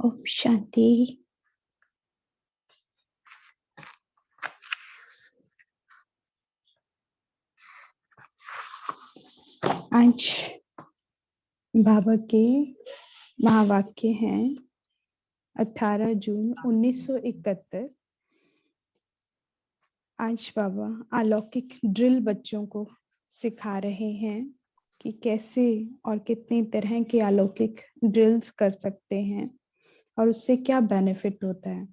ओम शांति। आज बाबा के महावाक्य हैं 18 जून 1971। आज बाबा अलौकिक ड्रिल बच्चों को सिखा रहे हैं कि कैसे और कितनी तरह के अलौकिक ड्रिल्स कर सकते हैं और उससे क्या बेनिफिट होता है।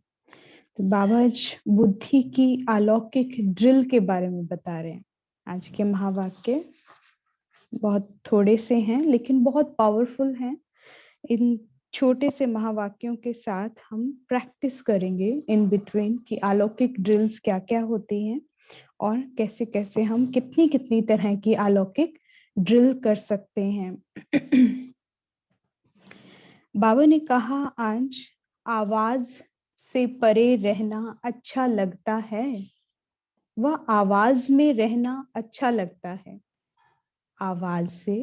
तो बाबा आज बुद्धि की अलौकिक ड्रिल के बारे में बता रहे हैं। आज के महावाक्य बहुत थोड़े से हैं लेकिन बहुत पावरफुल हैं। इन छोटे से महावाक्यों के साथ हम प्रैक्टिस करेंगे इन बिटवीन कि अलौकिक ड्रिल्स क्या क्या होती हैं और कैसे कैसे हम कितनी कितनी तरह की अलौकिक ड्रिल कर सकते हैं। बाबा ने कहा आज आवाज से परे रहना अच्छा लगता है। वह आवाज में रहना अच्छा लगता है। आवाज से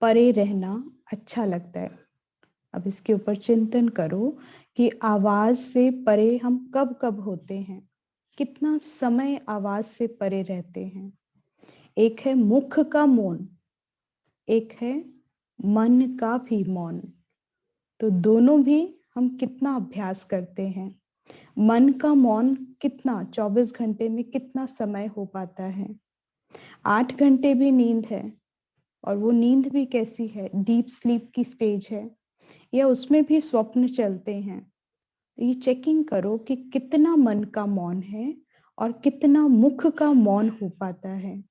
परे रहना अच्छा लगता है। अब इसके ऊपर चिंतन करो कि आवाज से परे हम कब कब होते हैं, कितना समय आवाज से परे रहते हैं। एक है मुख का मौन, एक है मन का भी मौन। तो दोनों भी हम कितना अभ्यास करते हैं। मन का मौन कितना 24 घंटे में कितना समय हो पाता है। 8 घंटे भी नींद है और वो नींद भी कैसी है, डीप स्लीप की स्टेज है या उसमें भी स्वप्न चलते हैं। ये चेकिंग करो कि कितना मन का मौन है और कितना मुख का मौन हो पाता है।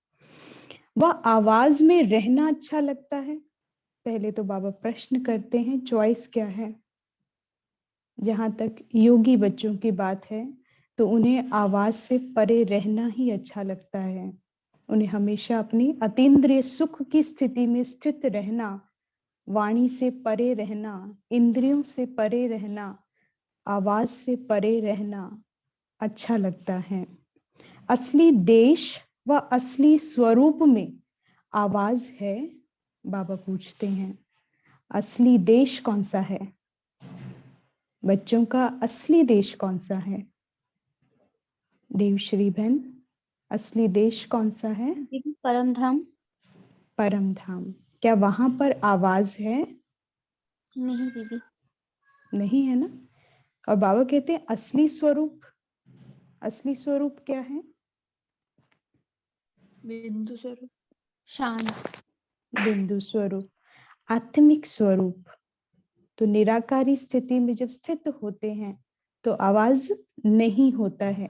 वह आवाज में रहना अच्छा लगता है। पहले तो बाबा प्रश्न करते हैं चॉइस क्या है। जहां तक योगी बच्चों की बात है तो उन्हें आवाज से परे रहना ही अच्छा लगता है। उन्हें हमेशा अपनी अतीन्द्रिय सुख की स्थिति में स्थित रहना, वाणी से परे रहना, इंद्रियों से परे रहना, आवाज से परे रहना अच्छा लगता है। असली देश व असली स्वरूप में आवाज है। बाबा पूछते हैं असली देश कौन सा है। बच्चों का असली देश कौन सा है? देवश्री बहन, असली देश कौन सा है? परम धाम। परम धाम। क्या वहां पर आवाज है? नहीं दीदी, नहीं है ना। और बाबा कहते हैं असली स्वरूप। असली स्वरूप क्या है? बिंदु स्वरूप, शांत। बिंदु स्वरूप, आत्मिक स्वरूप। तो निराकारी स्थिति में जब स्थित होते हैं तो आवाज नहीं होता है।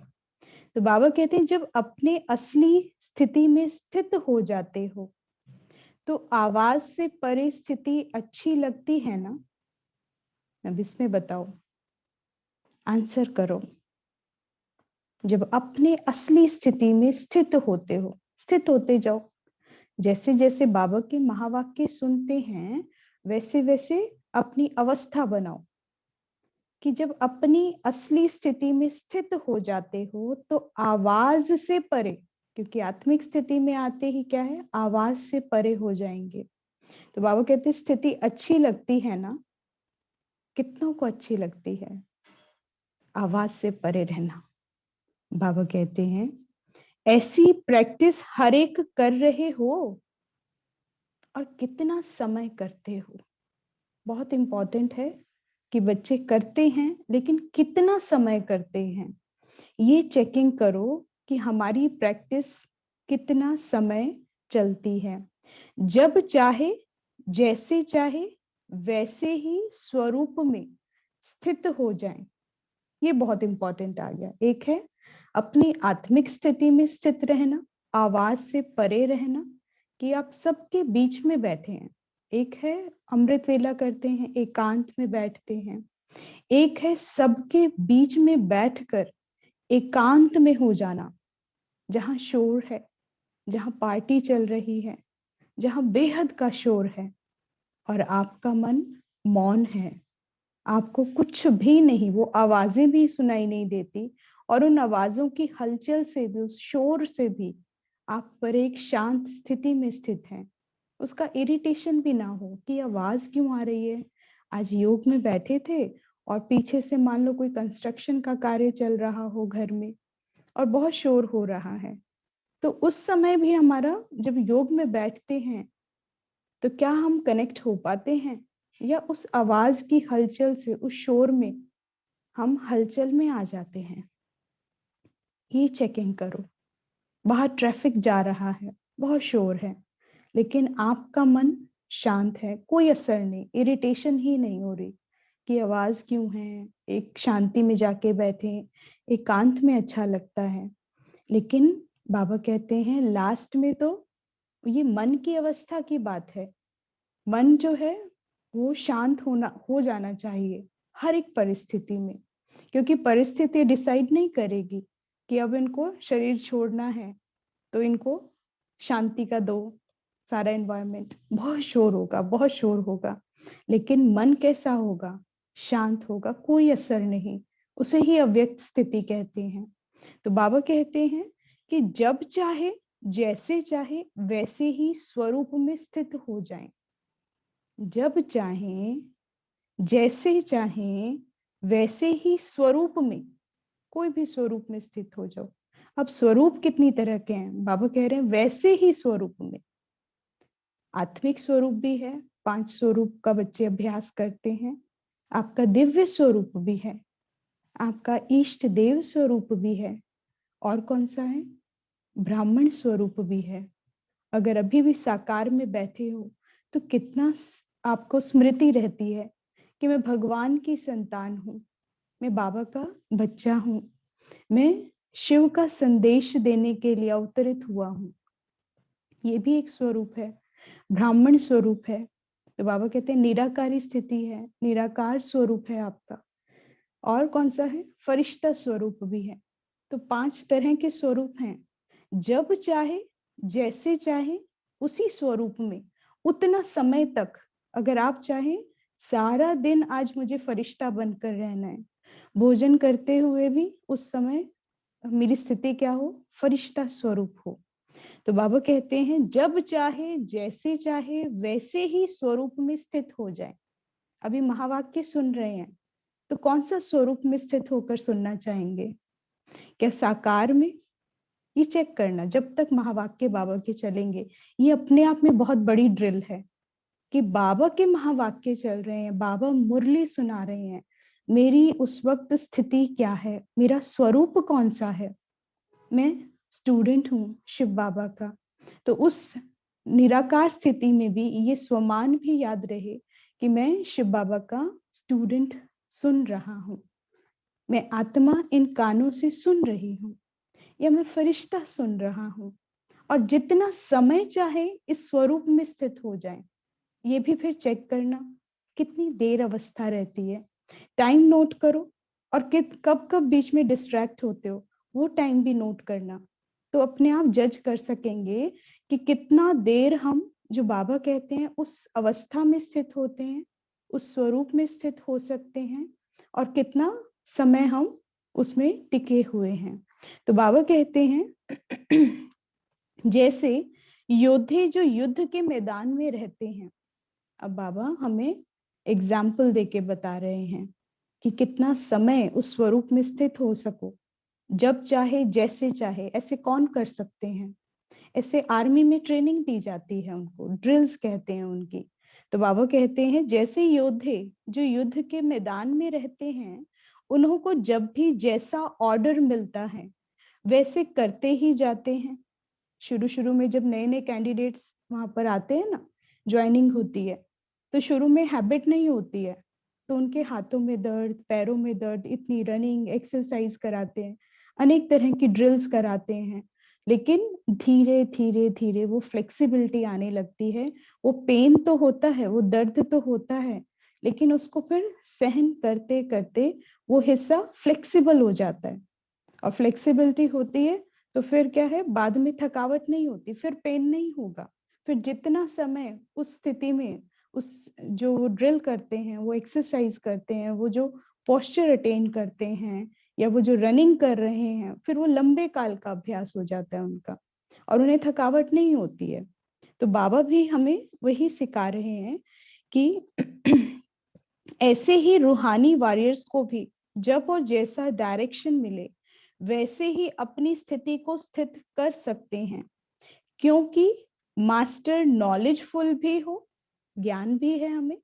तो बाबा कहते हैं जब अपने असली स्थिति में स्थित हो जाते हो तो आवाज से परे स्थिति अच्छी लगती है ना। अब इसमें बताओ, आंसर करो। जब अपने असली स्थिति में स्थित होते हो, स्थित होते जाओ। जैसे जैसे बाबा के महावाक्य सुनते हैं वैसे वैसे अपनी अवस्था बनाओ कि जब अपनी असली स्थिति में स्थित हो जाते हो तो आवाज से परे, क्योंकि आत्मिक स्थिति में आते ही क्या है, आवाज से परे हो जाएंगे। तो बाबा कहते स्थिति अच्छी लगती है ना। कितनों को अच्छी लगती है आवाज से परे रहना। बाबा कहते हैं ऐसी प्रैक्टिस हर एक कर रहे हो और कितना समय करते हो। बहुत इंपॉर्टेंट है कि बच्चे करते हैं लेकिन कितना समय करते हैं। ये चेकिंग करो कि हमारी प्रैक्टिस कितना समय चलती है। जब चाहे, जैसे चाहे वैसे ही स्वरूप में स्थित हो जाएं। ये बहुत इंपॉर्टेंट आ गया। एक है अपनी आत्मिक स्थिति में स्थित रहना, आवाज से परे रहना कि आप सबके बीच में बैठे हैं। एक है अमृत वेला करते हैं, एकांत में बैठते हैं। एक है सबके बीच में बैठकर एकांत में हो जाना, जहां शोर है, जहां पार्टी चल रही है, जहां बेहद का शोर है और आपका मन मौन है। आपको कुछ भी नहीं, वो आवाजें भी सुनाई नहीं देती और उन आवाजों की हलचल से भी, उस शोर से भी आप पर एक शांत स्थिति में स्थित हैं। उसका इरिटेशन भी ना हो कि आवाज क्यों आ रही है। आज योग में बैठे थे और पीछे से मान लो कोई कंस्ट्रक्शन का कार्य चल रहा हो घर में और बहुत शोर हो रहा है, तो उस समय भी हमारा जब योग में बैठते हैं तो क्या हम कनेक्ट हो पाते हैं, या उस आवाज की हलचल से, उस शोर में हम हलचल में आ जाते हैं? ये चेकिंग करो। बाहर ट्रैफिक जा रहा है, बहुत शोर है, लेकिन आपका मन शांत है, कोई असर नहीं, इरिटेशन ही नहीं हो रही कि आवाज क्यों है, एक शांति में जाके बैठे, एकांत में अच्छा लगता है। लेकिन बाबा कहते हैं लास्ट में तो ये मन की अवस्था की बात है। मन जो है वो शांत हो जाना चाहिए हर एक परिस्थिति में, क्योंकि परिस्थिति डिसाइड नहीं करेगी कि अब इनको शरीर छोड़ना है तो इनको शांति का दो। सारा एनवायरनमेंट बहुत शोर होगा, बहुत शोर होगा, लेकिन मन कैसा होगा? शांत होगा, कोई असर नहीं। उसे ही अव्यक्त स्थिति कहते हैं। तो बाबा कहते हैं कि जब चाहे, जैसे चाहे वैसे ही स्वरूप में स्थित हो जाएं। जब चाहे, जैसे चाहे वैसे ही स्वरूप में, कोई भी स्वरूप में स्थित हो जाओ। अब स्वरूप कितनी तरह के हैं? बाबा कह रहे हैं वैसे ही स्वरूप में। आत्मिक स्वरूप भी है, 5 स्वरूप का बच्चे अभ्यास करते हैं। आपका दिव्य स्वरूप भी है, आपका इष्ट देव स्वरूप भी है, और कौन सा है? ब्राह्मण स्वरूप भी है। अगर अभी भी साकार में बैठे हो तो कितना आपको स्मृति रहती है कि मैं भगवान की संतान हूँ, मैं बाबा का बच्चा हूँ, मैं शिव का संदेश देने के लिए अवतरित हुआ हूँ। ये भी एक स्वरूप है, ब्राह्मण स्वरूप है। तो बाबा कहते हैं निराकारी स्थिति है, निराकार स्वरूप है आपका। और कौन सा है? फरिश्ता स्वरूप भी है। तो 5 तरह के स्वरूप हैं। जब चाहे, जैसे चाहे, उसी स्वरूप में उतना समय तक, अगर आप चाहें सारा दिन आज मुझे फरिश्ता बनकर रहना है, भोजन करते हुए भी उस समय मेरी स्थिति क्या हो? फरिश्ता स्वरूप हो। तो बाबा कहते हैं जब चाहे, जैसे चाहे वैसे ही स्वरूप में स्थित हो जाए। अभी महावाक्य सुन रहे हैं तो कौन सा स्वरूप में स्थित होकर सुनना चाहेंगे? क्या साकार में? ये चेक करना जब तक महावाक्य बाबा के चलेंगे। ये अपने आप में बहुत बड़ी ड्रिल है कि बाबा के महावाक्य चल रहे हैं, बाबा मुरली सुना रहे हैं, मेरी उस वक्त स्थिति क्या है, मेरा स्वरूप कौन सा है? मैं स्टूडेंट हूँ शिव बाबा का। तो उस निराकार स्थिति में भी ये स्वमान भी याद रहे कि मैं शिव बाबा का स्टूडेंट सुन रहा हूँ, मैं आत्मा इन कानों से सुन रही हूँ, या मैं फरिश्ता सुन रहा हूँ। और जितना समय चाहे इस स्वरूप में स्थित हो जाए। ये भी फिर चेक करना कितनी देर अवस्था रहती है, टाइम नोट करो, और कब कब बीच में डिस्ट्रैक्ट होते हो वो टाइम भी नोट करना। तो अपने आप जज कर सकेंगे कि कितना देर हम, जो बाबा कहते हैं, उस अवस्था में स्थित होते हैं, उस स्वरूप में स्थित हो सकते हैं, और कितना समय हम उसमें टिके हुए हैं। तो बाबा कहते हैं जैसे योद्धे जो युद्ध के मैदान में रहते हैं। अब बाबा हमें एग्जाम्पल देके बता रहे हैं कि कितना समय उस स्वरूप में स्थित हो सको, जब चाहे, जैसे चाहे। ऐसे कौन कर सकते हैं? ऐसे आर्मी में ट्रेनिंग दी जाती है, उनको ड्रिल्स कहते हैं उनकी। तो बाबा कहते हैं जैसे योद्धे जो युद्ध के मैदान में रहते हैं, उन्हों को जब भी जैसा ऑर्डर मिलता है वैसे करते ही जाते हैं। शुरू शुरू में जब नए नए कैंडिडेट्स वहां पर आते हैं ना, ज्वाइनिंग होती है, तो शुरू में हैबिट नहीं होती है, तो उनके हाथों में दर्द, पैरों में दर्द, इतनी रनिंग एक्सरसाइज कराते हैं, अनेक तरह की ड्रिल्स कराते हैं। लेकिन धीरे धीरे धीरे वो फ्लेक्सिबिलिटी आने लगती है। वो पेन तो होता है, वो दर्द तो होता है, लेकिन उसको फिर सहन करते करते वो हिस्सा फ्लेक्सिबल हो जाता है। और फ्लेक्सिबिलिटी होती है तो फिर क्या है, बाद में थकावट नहीं होती, फिर पेन नहीं होगा। फिर जितना समय उस स्थिति में, उस जो ड्रिल करते हैं, वो एक्सरसाइज करते हैं, वो जो पोस्चर अटेन करते हैं, या वो जो रनिंग कर रहे हैं, फिर वो लंबे काल का अभ्यास हो जाता है उनका, और उन्हें थकावट नहीं होती है। तो बाबा भी हमें वही सिखा रहे हैं कि ऐसे ही रूहानी वॉरियर्स को भी जब और जैसा डायरेक्शन मिले वैसे ही अपनी स्थिति को स्थित कर सकते हैं, क्योंकि मास्टर नॉलेजफुल भी हो, ज्ञान भी है हमें,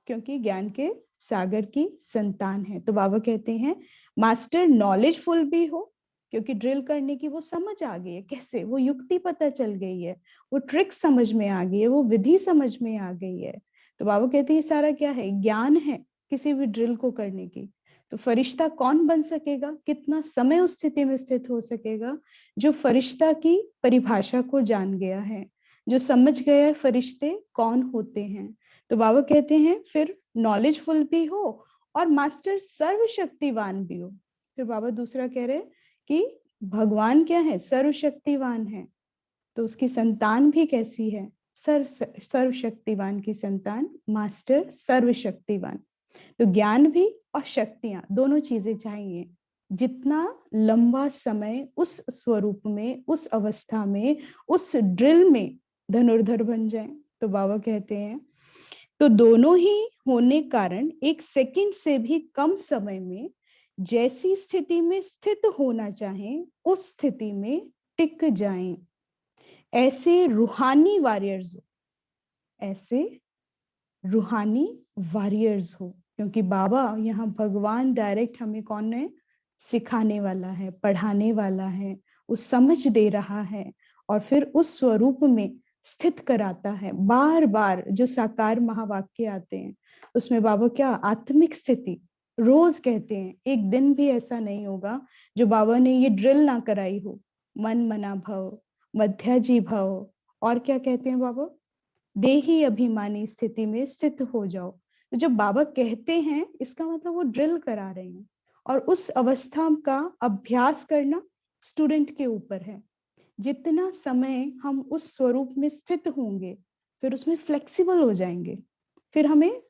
क्योंकि ज्ञान के सागर की संतान है। तो बाबा कहते हैं मास्टर नॉलेजफुल भी हो, क्योंकि ड्रिल करने की वो समझ आ गई है, कैसे वो युक्ति पता चल गई है, वो ट्रिक समझ में आ गई है, वो विधि समझ में आ गई है। तो बाबा कहते हैं ये सारा क्या है, ज्ञान है किसी भी ड्रिल को करने की। तो फरिश्ता कौन बन सकेगा, कितना समय उस स्थिति में स्थित हो सकेगा, जो फरिश्ता की परिभाषा को जान गया है, जो समझ गया है फरिश्ते कौन होते हैं। तो बाबा कहते हैं फिर नॉलेजफुल भी हो और मास्टर सर्वशक्तिवान भी हो। फिर बाबा दूसरा कह रहे हैं कि भगवान क्या है, सर्वशक्तिवान है, तो उसकी संतान भी कैसी है, सर्वशक्तिवान की संतान, मास्टर सर्वशक्तिवान। तो ज्ञान भी और शक्तियां दोनों चीजें चाहिए। जितना लंबा समय उस स्वरूप में, उस अवस्था में, उस ड्रिल में धनुर्धर बन जाए। तो बाबा कहते हैं तो दोनों ही होने कारण एक सेकंड से भी कम समय में जैसी स्थिति में स्थित होना चाहे उस स्थिति में टिक जाएं। ऐसे रूहानी वॉरियर्स हो, ऐसे रूहानी वॉरियर्स हो, क्योंकि बाबा यहाँ भगवान डायरेक्ट हमें कौन है, सिखाने वाला है, पढ़ाने वाला है, वो समझ दे रहा है और फिर उस स्वरूप में स्थित कराता है। बार बार जो साकार महावाक्य आते हैं उसमें बाबा क्या आत्मिक स्थिति रोज कहते हैं, एक दिन भी ऐसा नहीं होगा जो बाबा ने ये ड्रिल ना कराई हो। मन मना भव, मध्याजी भव, और क्या कहते हैं बाबा, देही अभिमानी स्थिति में स्थित हो जाओ। तो जब बाबा कहते हैं इसका मतलब वो ड्रिल करा रहे हैं और उस अवस्था का अभ्यास करना स्टूडेंट के ऊपर है। जितना समय हम उस स्वरूप में स्थित होंगे फिर उसमें फ्लेक्सिबल हो जाएंगे, फिर हमें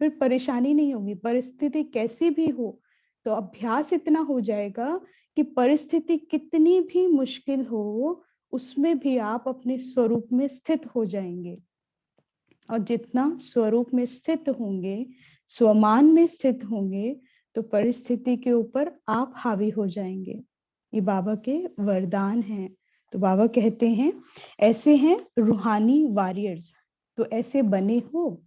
फिर परेशानी नहीं होगी, परिस्थिति कैसी भी हो तो अभ्यास इतना हो जाएगा कि परिस्थिति कितनी भी मुश्किल हो उसमें भी आप अपने स्वरूप में स्थित हो जाएंगे। और जितना स्वरूप में स्थित होंगे, स्वमान में स्थित होंगे, तो परिस्थिति के ऊपर आप हावी हो जाएंगे। ये बाबा के वरदान हैं। तो बाबा कहते हैं ऐसे हैं रूहानी वॉरियर्स, तो ऐसे बने हो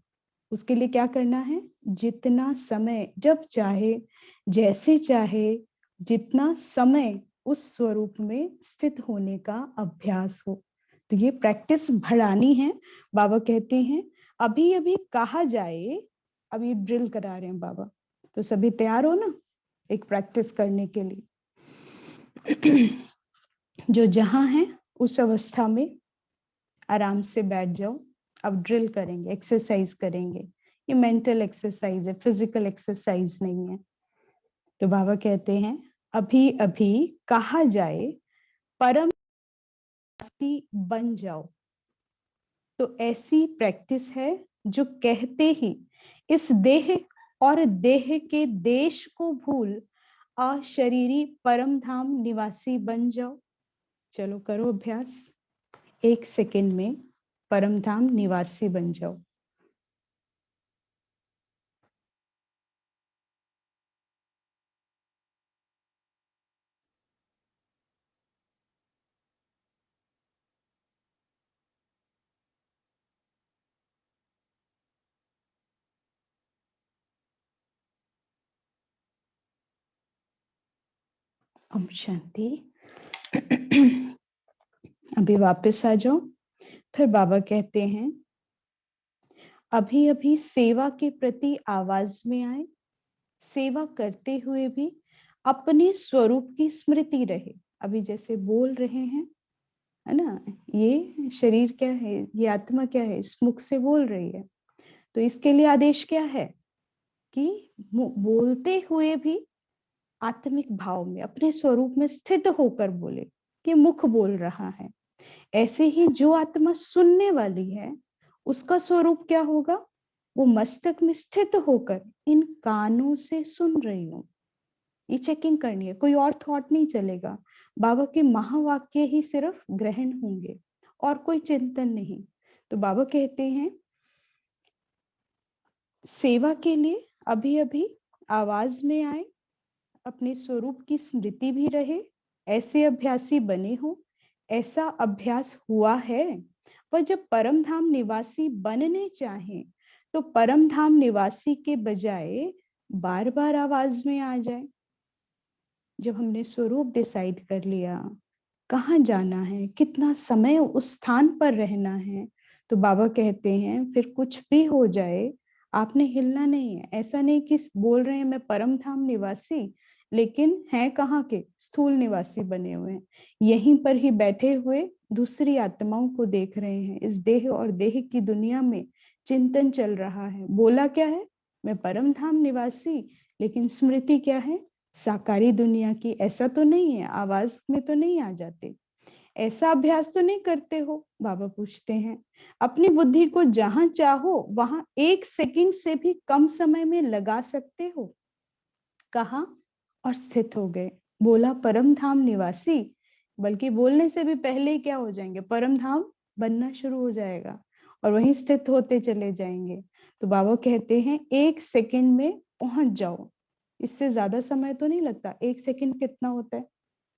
उसके लिए क्या करना है, जितना समय जब चाहे जैसे चाहे जितना समय उस स्वरूप में स्थित होने का अभ्यास हो। तो ये प्रैक्टिस बढ़ानी है। बाबा कहते हैं अभी अभी कहा जाए, अभी ड्रिल करा रहे हैं बाबा, तो सभी तैयार हो ना एक प्रैक्टिस करने के लिए। जो जहां है उस अवस्था में आराम से बैठ जाओ। अब ड्रिल करेंगे, एक्सरसाइज करेंगे। ये मेंटल एक्सरसाइज है, फिजिकल एक्सरसाइज नहीं है। तो बाबा कहते हैं अभी अभी कहा जाए परम बन जाओ। तो ऐसी प्रैक्टिस है जो कहते ही इस देह और देह के देश को भूल अशरीरी परम धाम निवासी बन जाओ। चलो करो अभ्यास, 1 सेकंड में परम धाम निवासी बन जाओ। ओम शांति। अभी वापस आ जाओ। फिर बाबा कहते हैं अभी अभी सेवा के प्रति आवाज में आए, सेवा करते हुए भी अपने स्वरूप की स्मृति रहे। अभी जैसे बोल रहे हैं, है ना, ये शरीर क्या है, ये आत्मा क्या है, इस मुख से बोल रही है। तो इसके लिए आदेश क्या है कि बोलते हुए भी आत्मिक भाव में अपने स्वरूप में स्थित होकर बोले कि मुख बोल रहा है। ऐसे ही जो आत्मा सुनने वाली है उसका स्वरूप क्या होगा, वो मस्तक में स्थित होकर इन कानों से सुन रही हूं। ये चेकिंग करनी है, कोई और थॉट नहीं चलेगा। बाबा के महावाक्य ही सिर्फ ग्रहण होंगे और कोई चिंतन नहीं। तो बाबा कहते हैं सेवा के लिए अभी अभी आवाज में आए, अपने स्वरूप की स्मृति भी रहे, ऐसे अभ्यासी बने हो, ऐसा अभ्यास हुआ है। वह जब परम धाम निवासी बनने चाहे तो परम धाम निवासी के बजाय बार बार आवाज में आ जाए। जब हमने स्वरूप डिसाइड कर लिया, कहाँ जाना है, कितना समय उस स्थान पर रहना है, तो बाबा कहते हैं फिर कुछ भी हो जाए आपने हिलना नहीं है। ऐसा नहीं कि बोल रहे हैं मैं परम धाम निवासी, लेकिन हैं कहाँ के, स्थूल निवासी बने हुए हैं, यहीं पर ही बैठे हुए दूसरी आत्माओं को देख रहे हैं। इस देह और देह की दुनिया में चिंतन चल रहा है। बोला क्या है, मैं परम धाम निवासी, लेकिन स्मृति क्या है, साकारी दुनिया की। ऐसा तो नहीं है, आवाज में तो नहीं आ जाते। ऐसा अभ्यास तो नहीं करते हो, बाबा पूछते हैं। अपनी बुद्धि को जहां चाहो वहां 1 सेकंड से भी कम समय में लगा सकते हो। कहा और स्थित हो गए। बोला परम धाम निवासी, बल्कि बोलने से भी पहले ही क्या हो जाएंगे, परम धाम बनना शुरू हो जाएगा और वहीं स्थित होते चले जाएंगे। तो बाबा कहते हैं 1 सेकंड में पहुंच जाओ। इससे ज्यादा समय तो नहीं लगता। 1 सेकंड कितना होता है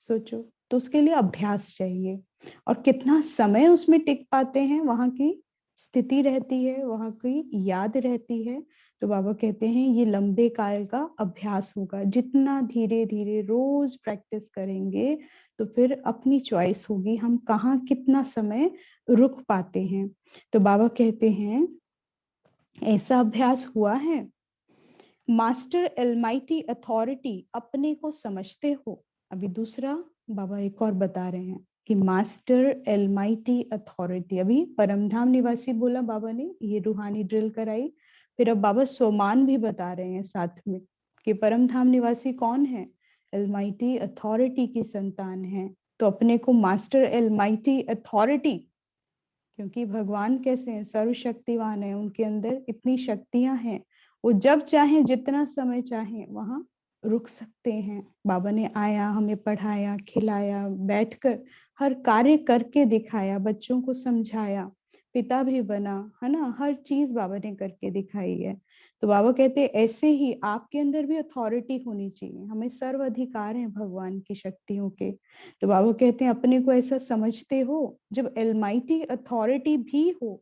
सोचो। तो उसके लिए अभ्यास चाहिए, और कितना समय उसमें टिक पाते हैं, वहां की स्थिति रहती है, वहां की याद रहती है। तो बाबा कहते हैं ये लंबे काल का अभ्यास होगा। जितना धीरे धीरे रोज प्रैक्टिस करेंगे तो फिर अपनी चॉइस होगी हम कहाँ कितना समय रुक पाते हैं। तो बाबा कहते हैं ऐसा अभ्यास हुआ है। मास्टर एलमाइटी अथॉरिटी अपने को समझते हो। अभी दूसरा बाबा एक और बता रहे हैं कि मास्टर एलमाइटी अथॉरिटी। अभी परमधाम निवासी बोला बाबा ने, ये रूहानी ड्रिल कराई। फिर अब बाबा स्वमान भी बता रहे हैं साथ में कि परमधाम निवासी कौन है, एलमाइटी अथॉरिटी की संतान है। तो अपने को मास्टर एलमाइटी अथॉरिटी, क्योंकि भगवान कैसे हैं, सर्वशक्तिवान है, उनके अंदर इतनी शक्तियां हैं, वो जब चाहे जितना समय चाहे वहां रुक सकते हैं। बाबा ने आया, हमें पढ़ाया, खिलाया, बैठकर हर कार्य करके दिखाया, बच्चों को समझाया, पिता भी बना, है ना, हर चीज बाबा ने करके दिखाई है। तो बाबा कहते हैं ऐसे ही आपके अंदर भी अथॉरिटी होनी चाहिए। हमें सर्व अधिकार है भगवान की शक्तियों के। तो बाबा कहते हैं अपने को ऐसा समझते हो, जब एलमाइटी अथॉरिटी भी हो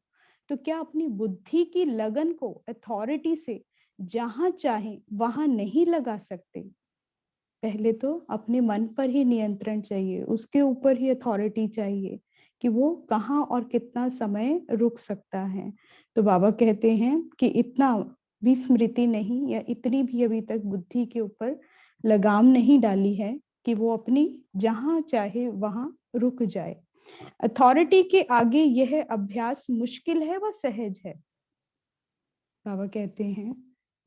तो क्या अपनी बुद्धि की लगन को अथॉरिटी से जहां चाहे वहां नहीं लगा सकते। पहले तो अपने मन पर ही नियंत्रण चाहिए, उसके ऊपर ही अथॉरिटी चाहिए कि वो कहाँ और कितना समय रुक सकता है। तो बाबा कहते हैं कि इतना भी स्मृति नहीं, या इतनी भी अभी तक बुद्धि के ऊपर लगाम नहीं डाली है कि वो अपनी जहां चाहे वहां रुक जाए। अथॉरिटी के आगे यह अभ्यास मुश्किल है व सहज है। बाबा कहते हैं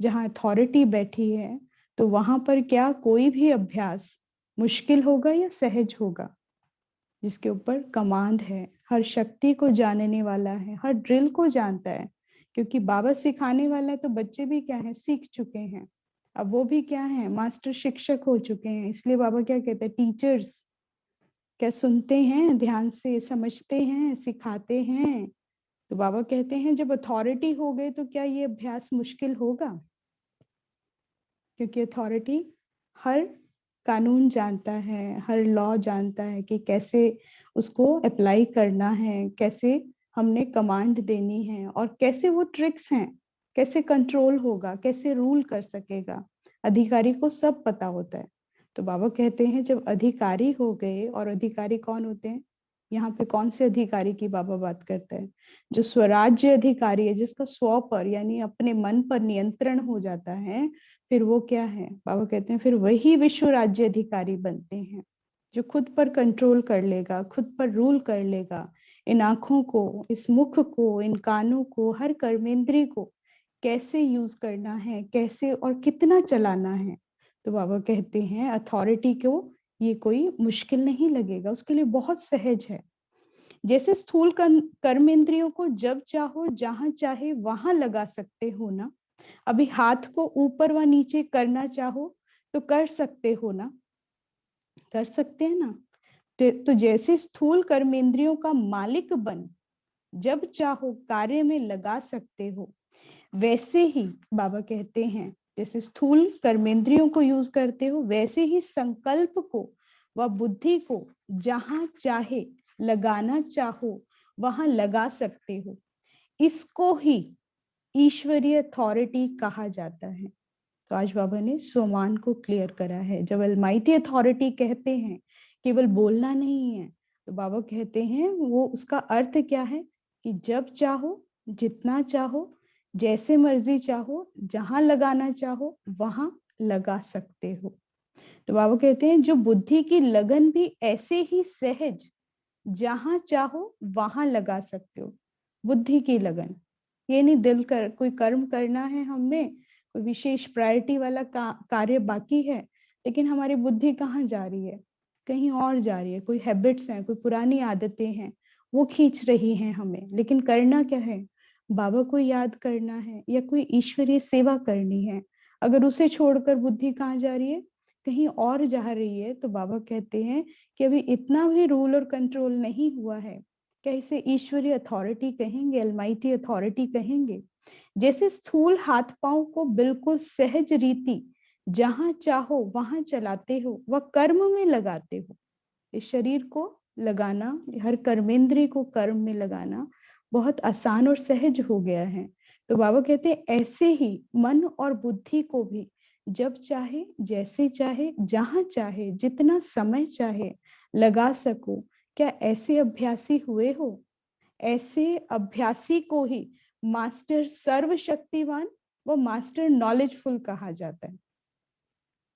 जहां अथॉरिटी बैठी है तो वहां पर क्या कोई भी अभ्यास मुश्किल होगा या सहज होगा। जिसके ऊपर कमांड है, हर शक्ति को जानने वाला है, हर ड्रिल को जानता है। क्योंकि बाबा सिखाने वाला है तो बच्चे भी क्या है, सीख चुके हैं। अब वो भी क्या है, मास्टर शिक्षक हो चुके हैं। इसलिए बाबा क्या कहते हैं, टीचर्स क्या सुनते हैं, ध्यान से समझते हैं, सिखाते हैं। तो बाबा कहते हैं जब अथॉरिटी हो गए तो क्या ये अभ्यास मुश्किल होगा, क्योंकि अथॉरिटी हर कानून जानता है, हर लॉ जानता है कि कैसे उसको अप्लाई करना है, कैसे हमने कमांड देनी है, और कैसे वो ट्रिक्स हैं, कैसे कंट्रोल होगा, कैसे रूल कर सकेगा। अधिकारी को सब पता होता है। तो बाबा कहते हैं जब अधिकारी हो गए, और अधिकारी कौन होते हैं, यहाँ पे कौन से अधिकारी की बाबा बात करते हैं, जो स्वराज्य अधिकारी है, जिसका स्व पर यानी अपने मन पर नियंत्रण हो जाता है। फिर वो क्या है, बाबा कहते हैं फिर वही विश्व राज्य अधिकारी बनते हैं, जो खुद पर कंट्रोल कर लेगा, खुद पर रूल कर लेगा। इन आंखों को, इस मुख को, इन कानों को, हर कर्मेंद्रिय को कैसे यूज करना है, कैसे और कितना चलाना है। तो बाबा कहते हैं अथॉरिटी को ये कोई मुश्किल नहीं लगेगा, उसके लिए बहुत सहज है। जैसे स्थूल कर्मेंद्रियों को जब चाहो जहां चाहे वहां लगा सकते हो ना, अभी हाथ को ऊपर व नीचे करना चाहो तो कर सकते हो ना, कर सकते हैं ना। तो जैसे स्थूल कर्मेंद्रियों का मालिक बन जब चाहो कार्य में लगा सकते हो, वैसे ही बाबा कहते हैं जैसे स्थूल कर्मेंद्रियों को यूज करते हो, वैसे ही संकल्प को व बुद्धि को जहां चाहे लगाना चाहो वहां लगा सकते हो। इसको ही ईश्वरीय अथॉरिटी कहा जाता है। तो आज बाबा ने स्वमान को क्लियर करा है। जब अलमाइटी अथॉरिटी कहते हैं केवल बोलना नहीं है, तो बाबा कहते हैं वो उसका अर्थ क्या है कि जब चाहो, जितना चाहो, जैसे मर्जी चाहो, जहां लगाना चाहो वहां लगा सकते हो। तो बाबा कहते हैं जो बुद्धि की लगन भी ऐसे ही सहज जहां चाहो वहां लगा सकते हो। बुद्धि की लगन, ये नहीं दिल कर कोई कर्म करना है, हमें कोई विशेष प्रायोरिटी वाला कार्य बाकी है, लेकिन हमारी बुद्धि कहाँ जा रही है, कहीं और जा रही है। कोई हैबिट्स हैं, कोई पुरानी आदतें हैं, वो खींच रही हैं हमें। लेकिन करना क्या है, बाबा को याद करना है या कोई ईश्वरीय सेवा करनी है। अगर उसे छोड़कर बुद्धि कहाँ जा रही है, कहीं और जा रही है, तो बाबा कहते हैं कि अभी इतना भी रूल और कंट्रोल नहीं हुआ है। क्या इसे ईश्वरीय अथॉरिटी कहेंगे, अलमाइटी अथॉरिटी कहेंगे? जैसे स्थूल हाथ पांव को बिल्कुल सहज रीति जहां चाहो वहां चलाते हो व कर्म में लगाते हो। इस शरीर को लगाना, हर कर्मेंद्रिय को कर्म में लगाना बहुत आसान और सहज हो गया है। तो बाबा कहते हैं ऐसे ही मन और बुद्धि को भी जब चाहे, जैसे चाहे, जहां चाहे, जितना समय चाहे लगा सको। क्या ऐसे अभ्यासी हुए हो? ऐसे अभ्यासी को ही मास्टर सर्वशक्तिवान व मास्टर नॉलेजफुल कहा जाता है।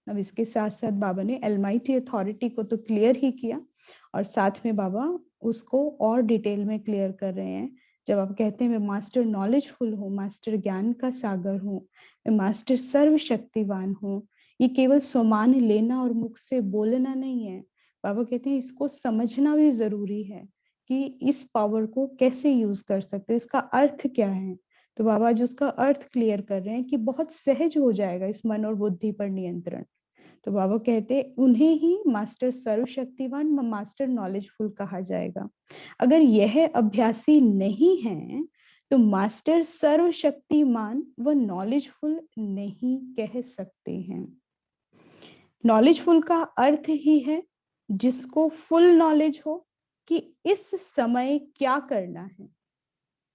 अब इसके साथ साथ बाबा ने एलमाइटी अथॉरिटी को तो क्लियर ही किया, और साथ में बाबा उसको और डिटेल में क्लियर कर रहे हैं। जब आप कहते हैं मैं मास्टर नॉलेजफुल हूँ, मास्टर ज्ञान का सागर हूँ, मैं मास्टर सर्वशक्तिवान हूँ, ये केवल स्वमान लेना और मुख से बोलना नहीं है। बाबा कहते हैं इसको समझना भी जरूरी है कि इस पावर को कैसे यूज कर सकते हो, इसका अर्थ क्या है। तो बाबा जी उसका अर्थ क्लियर कर रहे हैं कि बहुत सहज हो जाएगा इस मन और बुद्धि पर नियंत्रण। तो बाबा कहते उन्हें ही मास्टर सर्वशक्तिवान, मास्टर नॉलेजफुल कहा जाएगा। अगर यह अभ्यासी नहीं है तो मास्टर सर्वशक्तिमान व नॉलेजफुल नहीं कह सकते हैं। नॉलेजफुल का अर्थ ही है जिसको फुल नॉलेज हो कि इस समय क्या करना है।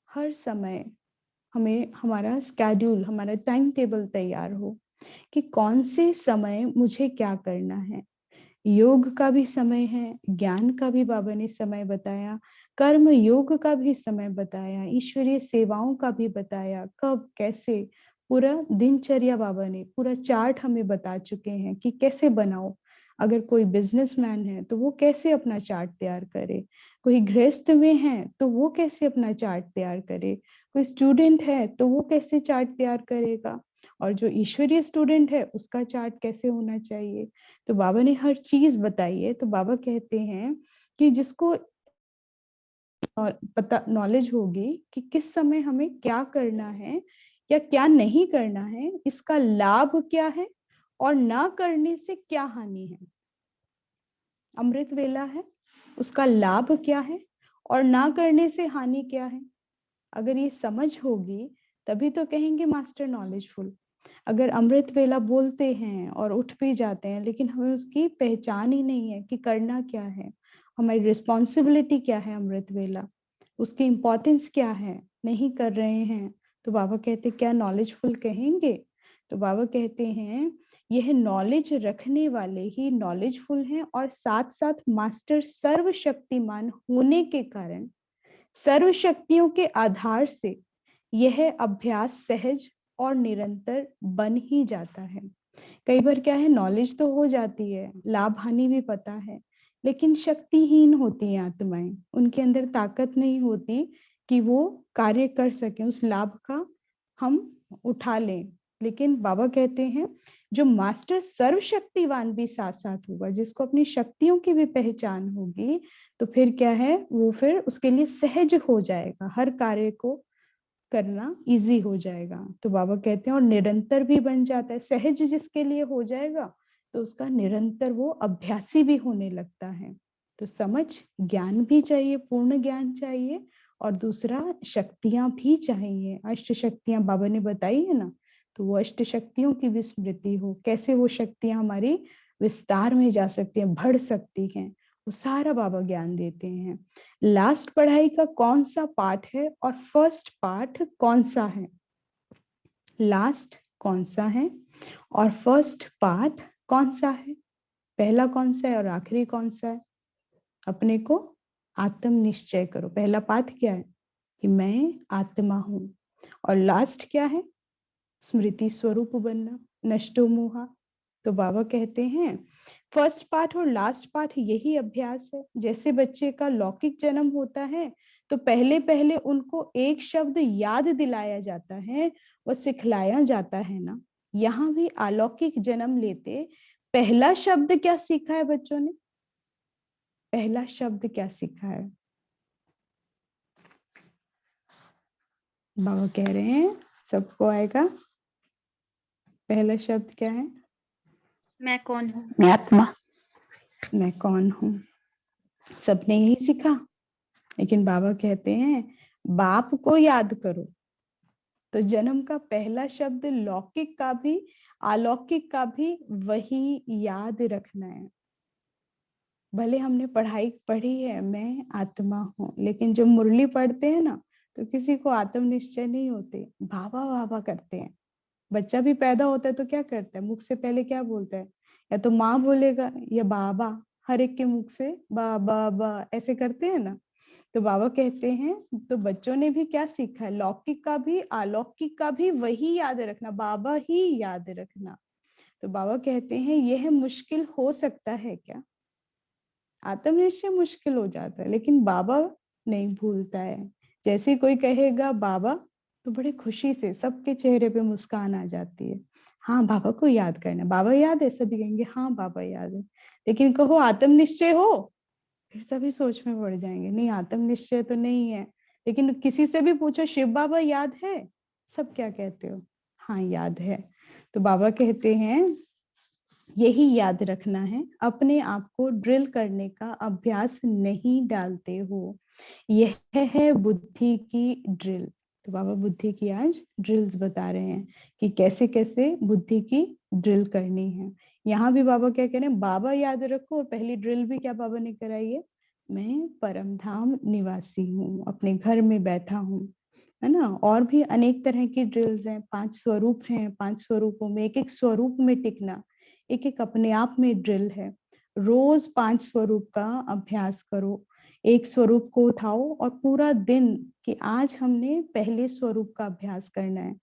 हर समय हमें हमारा स्केड्यूल, हमारा टाइम टेबल तैयार हो कि कौन से समय मुझे क्या करना है। योग का भी समय है, ज्ञान का भी बाबा ने समय बताया, कर्म योग का भी समय बताया, ईश्वरीय सेवाओं का भी बताया, कब कैसे। पूरा दिनचर्या बाबा ने पूरा चार्ट हमें बता चुके हैं कि कैसे बनाओ। अगर कोई बिजनेसमैन है तो वो कैसे अपना चार्ट तैयार करे, कोई गृहस्थ में है तो वो कैसे अपना चार्ट तैयार करे, कोई स्टूडेंट है तो वो कैसे चार्ट तैयार करेगा, और जो ईश्वरीय स्टूडेंट है उसका चार्ट कैसे होना चाहिए। तो बाबा ने हर चीज बताई है। तो बाबा कहते हैं कि जिसको पता नॉलेज होगी कि किस समय हमें क्या करना है या क्या नहीं करना है, इसका लाभ क्या है और ना करने से क्या हानि है। अमृत वेला है, उसका लाभ क्या है और ना करने से हानि क्या है। अगर ये समझ होगी तभी तो कहेंगे मास्टर नॉलेजफुल। अगर अमृत वेला बोलते हैं और उठ भी जाते हैं लेकिन हमें उसकी पहचान ही नहीं है कि करना क्या है, हमारी रिस्पॉन्सिबिलिटी क्या है, अमृत वेला उसकी इम्पोर्टेंस क्या है, नहीं कर रहे हैं, तो बाबा कहते क्या नॉलेजफुल कहेंगे। तो बाबा कहते हैं यह नॉलेज रखने वाले ही नॉलेजफुल हैं, और साथ साथ मास्टर सर्वशक्तिमान होने के कारण सर्व शक्तियों के आधार से यह अभ्यास सहज और निरंतर बन ही जाता है। कई बार क्या है, नॉलेज तो हो जाती है, लाभ हानि भी पता है, लेकिन शक्तिहीन होती हैं आत्माएं, उनके अंदर ताकत नहीं होती कि वो कार्य कर सके, उस लाभ का हम उठा लें। लेकिन बाबा कहते हैं जो मास्टर सर्वशक्तिवान भी साथ साथ होगा, जिसको अपनी शक्तियों की भी पहचान होगी, तो फिर क्या है, वो फिर उसके लिए सहज हो जाएगा, हर कार्य को करना इजी हो जाएगा। तो बाबा कहते हैं और निरंतर भी बन जाता है। सहज जिसके लिए हो जाएगा तो उसका निरंतर वो अभ्यासी भी होने लगता है। तो समझ, ज्ञान भी चाहिए, पूर्ण ज्ञान चाहिए, और दूसरा शक्तियां भी चाहिए। अष्ट शक्तियां बाबा ने बताई है ना, तो वो अष्ट शक्तियों की भी स्मृति हो, कैसे वो शक्तियां हमारी विस्तार में जा सकती हैं, बढ़ सकती हैं, वो सारा बाबा ज्ञान देते हैं। लास्ट पढ़ाई का कौन सा पार्ट है और फर्स्ट पार्ट कौन सा है? लास्ट कौन सा है और फर्स्ट पार्ट कौन सा है? पहला कौन सा है और आखिरी कौन सा है? अपने को आत्म निश्चय करो। पहला पाठ क्या है कि मैं आत्मा हूं, और लास्ट क्या है? स्मृति स्वरूप बनना, नष्टो मोहा। तो बाबा कहते हैं फर्स्ट पार्ट और लास्ट पार्ट यही अभ्यास है। जैसे बच्चे का लौकिक जन्म होता है तो पहले पहले उनको एक शब्द याद दिलाया जाता है, वो सिखलाया जाता है ना। यहाँ भी अलौकिक जन्म लेते पहला शब्द क्या सीखा है बच्चों ने? पहला शब्द क्या सीखा है? बाबा कह रहे हैं सबको आएगा। पहला शब्द क्या है? मैं कौन हूँ। मैं आत्मा। मैं कौन हूँ। सबने यही सीखा, लेकिन बाबा कहते हैं बाप को याद करो। तो जन्म का पहला शब्द लौकिक का भी अलौकिक का भी वही याद रखना है। भले हमने पढ़ाई पढ़ी है मैं आत्मा हूँ, लेकिन जब मुरली पढ़ते हैं ना तो किसी को आत्म निश्चय नहीं होते, बाबा बाबा करते हैं। बच्चा भी पैदा होता है तो क्या करता है? मुख से पहले क्या बोलता है? या तो माँ बोलेगा या बाबा। हर एक के मुख से बाबा बा ऐसे करते हैं ना। तो बाबा कहते हैं तो बच्चों ने भी क्या सीखा है? लौकिक का भी अलौकिक का भी वही याद रखना, बाबा ही याद रखना। तो बाबा कहते हैं यह मुश्किल हो सकता है क्या? आत्मनिश्चय मुश्किल हो जाता है, लेकिन बाबा नहीं भूलता है। जैसे कोई कहेगा बाबा तो बड़ी खुशी से सबके चेहरे पे मुस्कान आ जाती है। हाँ बाबा को याद करना, बाबा याद है, सभी कहेंगे हाँ बाबा याद है। लेकिन कहो आत्मनिश्चय हो, फिर सभी सोच में पड़ जाएंगे, नहीं आत्मनिश्चय तो नहीं है। लेकिन किसी से भी पूछो शिव बाबा याद है, सब क्या कहते हो? हाँ याद है। तो बाबा कहते हैं यही याद रखना है, अपने आप को ड्रिल करने का अभ्यास नहीं डालते हो। यह है बुद्धि की ड्रिल। तो बाबा बुद्धि की आज ड्रिल्स बता रहे हैं कि कैसे कैसे बुद्धि की ड्रिल करनी है। यहाँ भी बाबा क्या कह रहे हैं? बाबा याद रखो, और पहली ड्रिल भी क्या बाबा ने कराई है? मैं परम धाम निवासी हूँ, अपने घर में बैठा हूँ, है ना। और भी अनेक तरह की ड्रिल्स हैं, 5 स्वरूप हैं, 5 स्वरूपों में एक एक स्वरूप में टिकना, एक एक अपने आप में ड्रिल है। रोज 5 स्वरूप का अभ्यास करो। एक स्वरूप को उठाओ और पूरा दिन कि आज हमने पहले स्वरूप का अभ्यास करना है।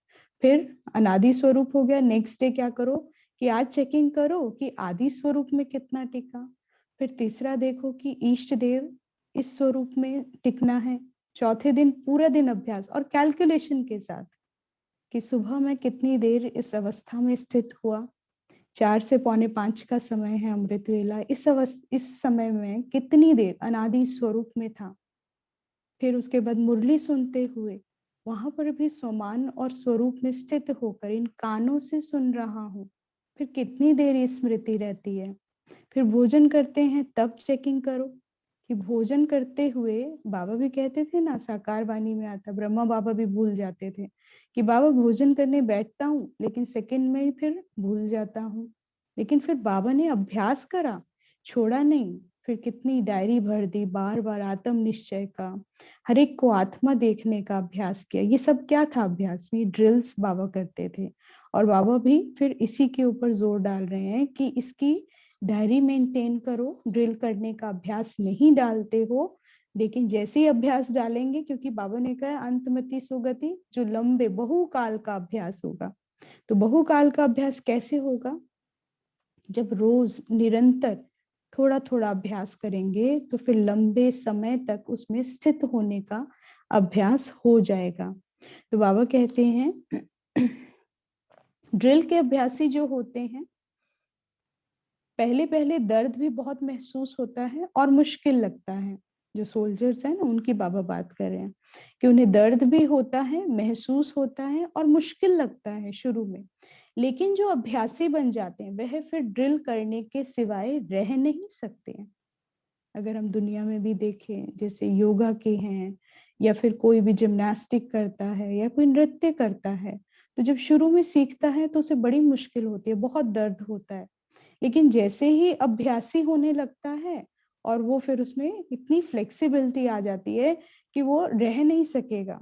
फिर अनादि स्वरूप हो गया, नेक्स्ट डे क्या करो कि आज चेकिंग करो कि आदि स्वरूप में कितना टिका। फिर तीसरा देखो कि इष्ट देव इस स्वरूप में टिकना है। चौथे दिन पूरा दिन अभ्यास और कैलकुलेशन के साथ कि सुबह में कितनी देर इस अवस्था में स्थित हुआ। 4 से पौने 5 का समय है अमृत वेला, इस समय में कितनी देर अनादि स्वरूप में था। फिर उसके बाद मुरली सुनते हुए वहां पर भी स्वमान और स्वरूप में स्थित होकर इन कानों से सुन रहा हूँ, फिर कितनी देर ये स्मृति रहती है। फिर भोजन करते हैं तब चेकिंग करो कि भोजन करते हुए बाबा भी कहते थे ना, साकार वाणी में आता, ब्रह्मा बाबा भी भूल जाते थे कि बाबा भोजन करने बैठता हूँ लेकिन सेकंड में ही फिर भूल जाता हूँ। लेकिन फिर बाबा ने अभ्यास करा, छोड़ा नहीं। फिर कितनी डायरी भर दी, बार बार आत्म निश्चय का, हर एक को आत्मा देखने का अभ्यास किया। ये सब क्या था अभ्यास? ये ड्रिल्स बाबा करते थे। और बाबा भी फिर इसी के ऊपर जोर डाल रहे हैं कि इसकी डायरी मेंटेन करो। ड्रिल करने का अभ्यास नहीं डालते हो, लेकिन जैसे ही अभ्यास डालेंगे, क्योंकि बाबा ने कहा अंतमति सुगति, जो लंबे बहुकाल का अभ्यास होगा। तो बहुकाल का अभ्यास कैसे होगा? जब रोज निरंतर थोड़ा थोड़ा अभ्यास करेंगे तो फिर लंबे समय तक उसमें स्थित होने का अभ्यास हो जाएगा। तो बाबा कहते हैं ड्रिल के अभ्यासी जो होते हैं पहले पहले दर्द भी बहुत महसूस होता है और मुश्किल लगता है। जो सोल्जर्स हैं ना, उनकी बाबा बात कर रहे हैं कि उन्हें दर्द भी होता है, महसूस होता है और मुश्किल लगता है शुरू में। लेकिन जो अभ्यासी बन जाते हैं वह फिर ड्रिल करने के सिवाय रह नहीं सकते हैं। अगर हम दुनिया में भी देखें, जैसे योगा के हैं या फिर कोई भी जिम्नास्टिक करता है या कोई नृत्य करता है, तो जब शुरू में सीखता है तो उसे बड़ी मुश्किल होती है, बहुत दर्द होता है। लेकिन जैसे ही अभ्यासी होने लगता है और वो फिर उसमें इतनी फ्लेक्सिबिलिटी आ जाती है कि वो रह नहीं सकेगा,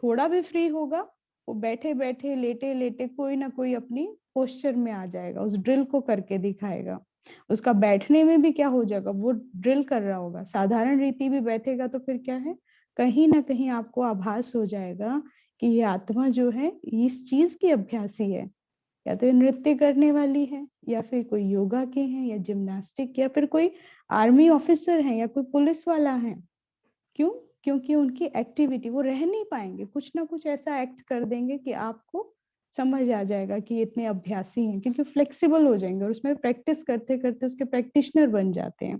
थोड़ा भी फ्री होगा, वो बैठे बैठे लेटे लेटे कोई ना कोई अपनी पोस्चर में आ जाएगा, उस ड्रिल को करके दिखाएगा। उसका बैठने में भी क्या हो जाएगा, वो ड्रिल कर रहा होगा, साधारण रीति भी बैठेगा तो फिर क्या है, कहीं ना कहीं आपको आभास हो जाएगा कि ये आत्मा जो है इस चीज की अभ्यासी है, या तो ये नृत्य करने वाली है, या फिर कोई योगा के हैं, या जिम्नास्टिक, या फिर कोई आर्मी ऑफिसर है, या कोई पुलिस वाला है। क्यों? क्योंकि उनकी एक्टिविटी, वो रह नहीं पाएंगे, कुछ ना कुछ ऐसा एक्ट कर देंगे कि आपको समझ आ जाएगा कि ये इतने अभ्यासी हैं, क्योंकि फ्लेक्सिबल हो जाएंगे और उसमें प्रैक्टिस करते करते उसके प्रैक्टिशनर बन जाते हैं,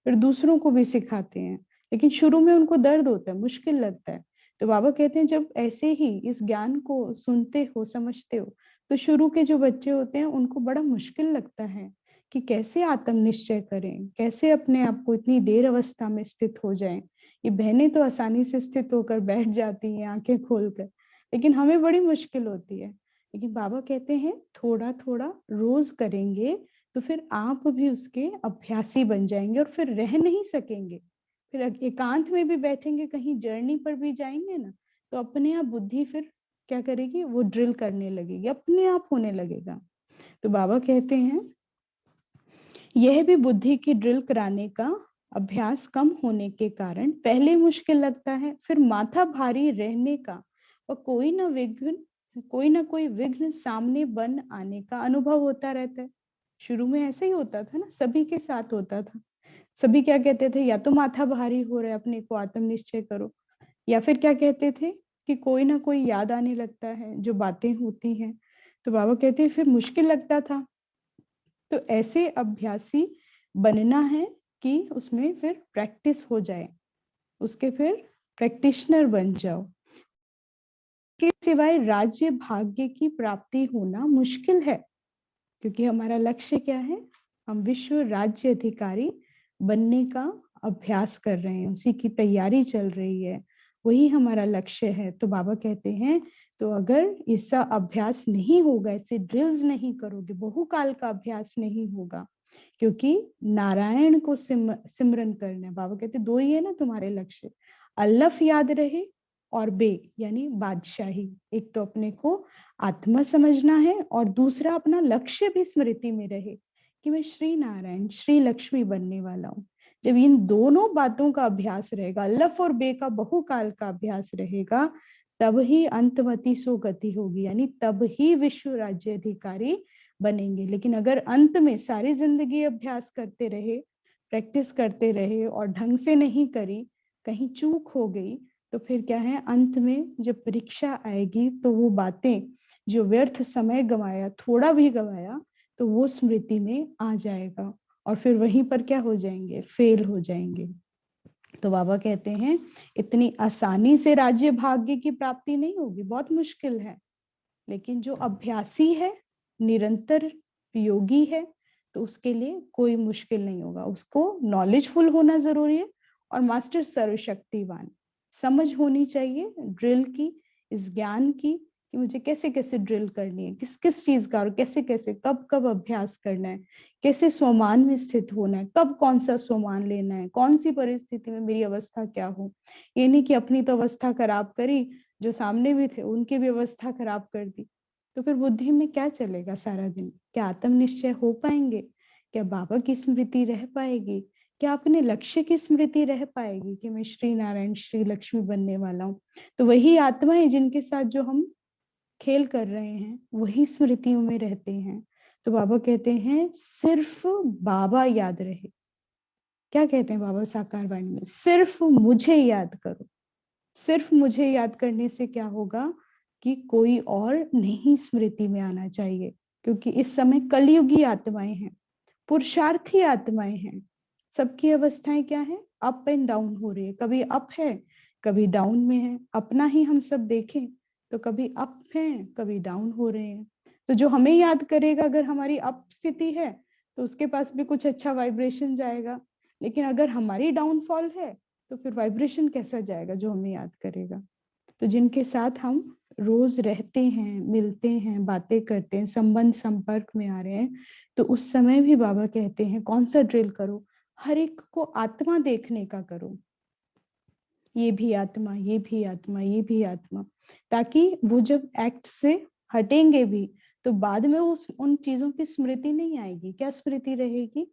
फिर दूसरों को भी सिखाते हैं। लेकिन शुरू में उनको दर्द होता है, मुश्किल लगता है। तो बाबा कहते हैं जब ऐसे ही इस ज्ञान को सुनते हो, समझते हो, तो शुरू के जो बच्चे होते हैं उनको बड़ा मुश्किल लगता है कि कैसे आत्म निश्चय करें, कैसे अपने आप को इतनी देर अवस्था में स्थित हो जाएं। ये बहनें तो आसानी से स्थित होकर बैठ जाती हैं आंखें खोलकर, लेकिन हमें बड़ी मुश्किल होती है। लेकिन बाबा कहते हैं थोड़ा थोड़ा रोज करेंगे तो फिर आप भी उसके अभ्यासी बन जाएंगे और फिर रह नहीं सकेंगे। फिर एकांत में भी बैठेंगे, कहीं जर्नी पर भी जाएंगे ना, तो अपने आप बुद्धि फिर क्या करेगी, वो ड्रिल करने लगेगी, अपने आप होने लगेगा। तो बाबा कहते हैं यह भी बुद्धि की ड्रिल कराने का अभ्यास कम होने के कारण पहले मुश्किल लगता है, फिर माथा भारी रहने का और कोई ना कोई विघ्न सामने बन आने का अनुभव होता रहता है। शुरू में ऐसा ही होता था ना, सभी के साथ होता था। सभी क्या कहते थे, या तो माथा भारी हो रहा है, अपने को आत्म निश्चय करो, या फिर क्या कहते थे कि कोई ना कोई याद आने लगता है, जो बातें होती हैं। तो बाबा कहते हैं फिर मुश्किल लगता था। तो ऐसे अभ्यासी बनना है कि उसमें फिर प्रैक्टिस हो जाए, उसके फिर प्रैक्टिशनर बन जाओ। के सिवाय राज्य भाग्य की प्राप्ति होना मुश्किल है, क्योंकि हमारा लक्ष्य क्या है, हम विश्व राज्य अधिकारी बनने का अभ्यास कर रहे हैं, उसी की तैयारी चल रही है, वही हमारा लक्ष्य है। तो बाबा कहते हैं तो अगर इसका अभ्यास नहीं होगा, ऐसे ड्रिल्स नहीं करोगे, बहुकाल का अभ्यास नहीं होगा, क्योंकि नारायण को सिमरन करना है। बाबा कहते दो ही है ना तुम्हारे लक्ष्य, अल्लफ याद रहे और बे यानी बादशाही। एक तो अपने को आत्मा समझना है और दूसरा अपना लक्ष्य भी स्मृति में रहे कि मैं श्री नारायण श्री लक्ष्मी बनने वाला हूँ। जब इन दोनों बातों का अभ्यास रहेगा, अल्लफ और बे का बहुकाल का अभ्यास रहेगा, तब ही अंतमति सो गति होगी, यानी तब ही विश्व राज्य अधिकारी बनेंगे। लेकिन अगर अंत में सारी जिंदगी अभ्यास करते रहे, प्रैक्टिस करते रहे और ढंग से नहीं करी, कहीं चूक हो गई, तो फिर क्या है, अंत में जब परीक्षा आएगी तो वो बातें जो व्यर्थ समय गवाया, थोड़ा भी गवाया, तो वो स्मृति में आ जाएगा और फिर वहीं पर क्या हो जाएंगे, फेल हो जाएंगे। तो बाबा कहते हैं इतनी आसानी से राज्य भाग्य की प्राप्ति नहीं होगी, बहुत मुश्किल है। लेकिन जो अभ्यासी है, निरंतर योगी है, तो उसके लिए कोई मुश्किल नहीं होगा। उसको नॉलेजफुल होना जरूरी है और मास्टर सर्वशक्तिवान, समझ होनी चाहिए ड्रिल की, इस ज्ञान की कि मुझे कैसे कैसे ड्रिल करनी है, किस किस चीज का और कैसे कैसे कब कब अभ्यास करना है, कैसे स्वमान में स्थित होना है, कब कौन सा स्वमान लेना है, कौन सी परिस्थिति में मेरी अवस्था क्या हो। ये नहीं कि अपनी तो अवस्था खराब करी, जो सामने भी थे उनकी भी अवस्था खराब कर दी, तो फिर बुद्धि में क्या चलेगा सारा दिन, क्या आत्म निश्चय हो पाएंगे, क्या बाबा की स्मृति रह पाएगी, क्या अपने लक्ष्य की स्मृति रह पाएगी कि मैं श्री नारायण श्री लक्ष्मी बनने वाला हूँ। तो वही आत्मा है जिनके साथ जो हम खेल कर रहे हैं, वही स्मृतियों में रहते हैं। तो बाबा कहते हैं सिर्फ बाबा याद रहे। क्या कहते हैं बाबा साकार वाणी में, सिर्फ मुझे याद करो। सिर्फ मुझे याद करने से क्या होगा कि कोई और नहीं स्मृति में आना चाहिए, क्योंकि इस समय कलयुगी आत्माएं हैं, पुरुषार्थी आत्माएं हैं। सबकी अवस्थाएं क्या है, अप एंड डाउन हो रही है, कभी अप है कभी डाउन में है। अपना ही हम सब देखें तो कभी अप है कभी डाउन हो रहे हैं। तो जो हमें याद करेगा, अगर हमारी अप स्थिति है तो उसके पास भी कुछ अच्छा वाइब्रेशन जाएगा, लेकिन अगर हमारी डाउनफॉल है तो फिर वाइब्रेशन कैसा जाएगा जो हमें याद करेगा। तो जिनके साथ हम रोज रहते हैं, मिलते हैं, बातें करते हैं, संबंध संपर्क में आ रहे हैं, तो उस समय भी बाबा कहते हैं कौन सा ड्रिल करो, हर एक को आत्मा देखने का करो। ये भी आत्मा, ये भी आत्मा, ये भी आत्मा, ताकि वो जब एक्ट से हटेंगे भी तो बाद में उस उन चीजों की स्मृति नहीं आएगी। क्या स्मृति रहेगी?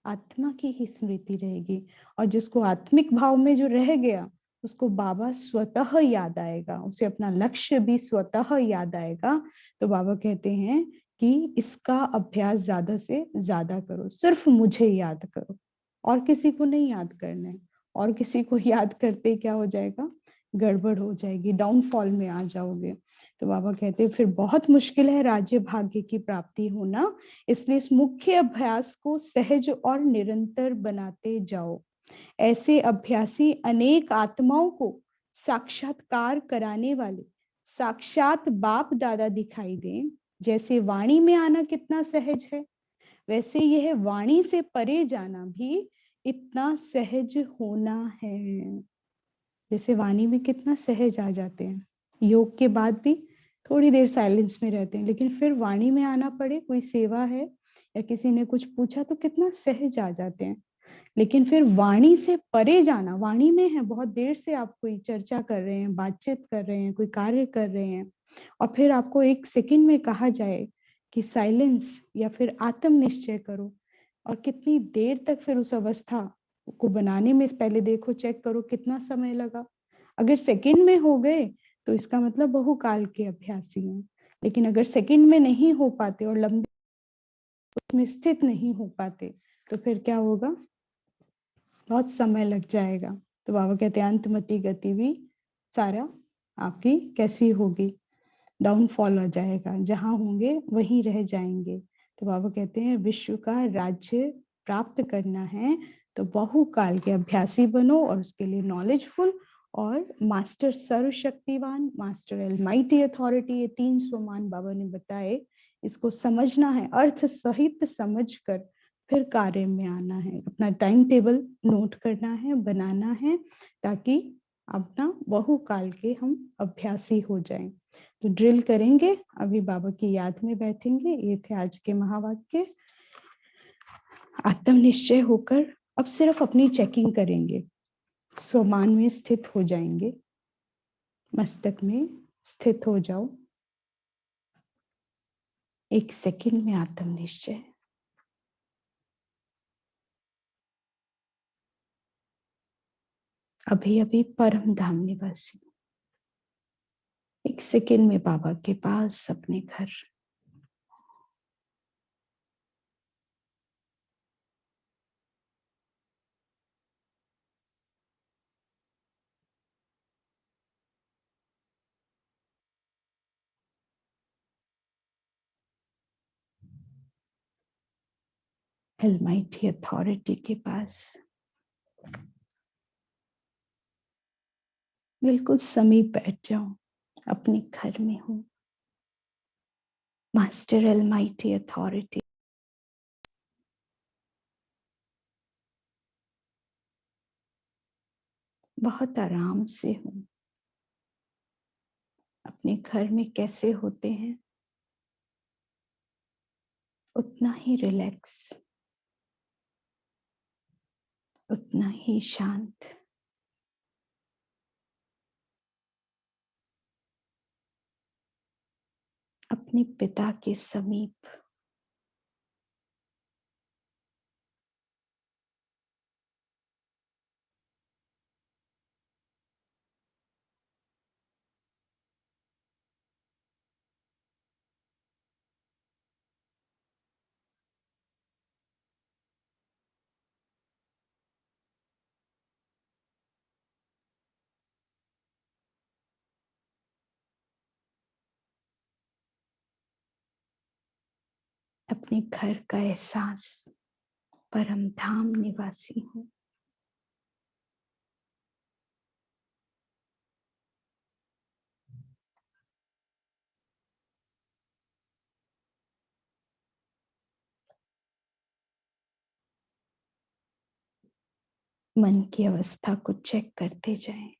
आत्मा की ही स्मृति रहेगी। और जिसको आत्मिक भाव में जो रह गया उसको बाबा स्वतः याद आएगा, उसे अपना लक्ष्य भी स्वतः याद आएगा। तो बाबा कहते हैं कि इसका अभ्यास ज्यादा से ज्यादा करो, सिर्फ मुझे याद करो, और किसी को नहीं याद करना है। और किसी को याद करते क्या हो जाएगा? गड़बड़ हो जाएगी, डाउनफॉल में आ जाओगे। तो बाबा कहते हैं फिर बहुत मुश्किल है राज्य भाग्य की प्राप्ति होना। इसलिए इस मुख्य अभ्यास को सहज और निरंतर बनाते जाओ। ऐसे अभ्यासी अनेक आत्माओं को साक्षात्कार कराने वाले साक्षात बाप दादा दिखाई दें। जैसे वाणी में आना कितना सहज है, वैसे यह वाणी से परे जाना भी इतना सहज होना है। जैसे वाणी में कितना सहज आ जाते हैं, योग के बाद भी थोड़ी देर साइलेंस में रहते हैं, लेकिन फिर वाणी में आना पड़े, कोई सेवा है या किसी ने कुछ पूछा तो कितना सहज आ जाते हैं। लेकिन फिर वाणी से परे जाना, वाणी में है, बहुत देर से आप कोई चर्चा कर रहे हैं, बातचीत कर रहे हैं, कोई कार्य कर रहे हैं, और फिर आपको एक सेकंड में कहा जाए कि साइलेंस या फिर आत्म निश्चय करो, और कितनी देर तक फिर उस अवस्था को बनाने में पहले देखो, चेक करो कितना समय लगा। अगर सेकंड में हो गए तो इसका मतलब बहुकाल के अभ्यासी हैं। लेकिन अगर सेकंड में नहीं हो पाते और लंबे उसमें स्थित नहीं हो पाते तो फिर क्या होगा? बहुत समय लग जाएगा। तो बाबा कहते हैं अंतमति गति भी सारा आपकी कैसी होगी? डाउनफॉल हो जाएगा, जहां होंगे वहीं रह जाएंगे। तो बाबा कहते हैं विश्व का राज्य प्राप्त करना है तो बहुकाल के अभ्यासी बनो, और उसके लिए नॉलेजफुल और मास्टर सर्वशक्तिवान, मास्टर अलमाइटी अथॉरिटी, ये 3 स्वमान बाबा ने बताए। इसको समझना है, अर्थ सहित समझकर फिर कार्य में आना है। अपना टाइम टेबल नोट करना है, बनाना है, ताकि अपना बहुकाल के हम अभ्यासी हो जाएं। तो ड्रिल करेंगे, अभी बाबा की याद में बैठेंगे। ये थे आज के महावाक्य। आत्म निश्चय होकर अब सिर्फ अपनी चेकिंग करेंगे, स्वमान में स्थित हो जाएंगे, मस्तक में स्थित हो जाओ। एक सेकंड में आत्म निश्चय। अभी अभी परम धाम निवासी, एक सेकंड में बाबा के पास अपने घर। अलमाइटी अथॉरिटी के पास बिल्कुल समीप बैठ जाओ, अपने घर में हो। मास्टर अलमाइटी अथॉरिटी, बहुत आराम से हो। अपने घर में कैसे होते हैं उतना ही रिलैक्स, उतना ही शांत। अपने पिता के समीप। अपने घर का एहसास, परम धाम निवासी हूँ। मन की अवस्था को चेक करते जाएं।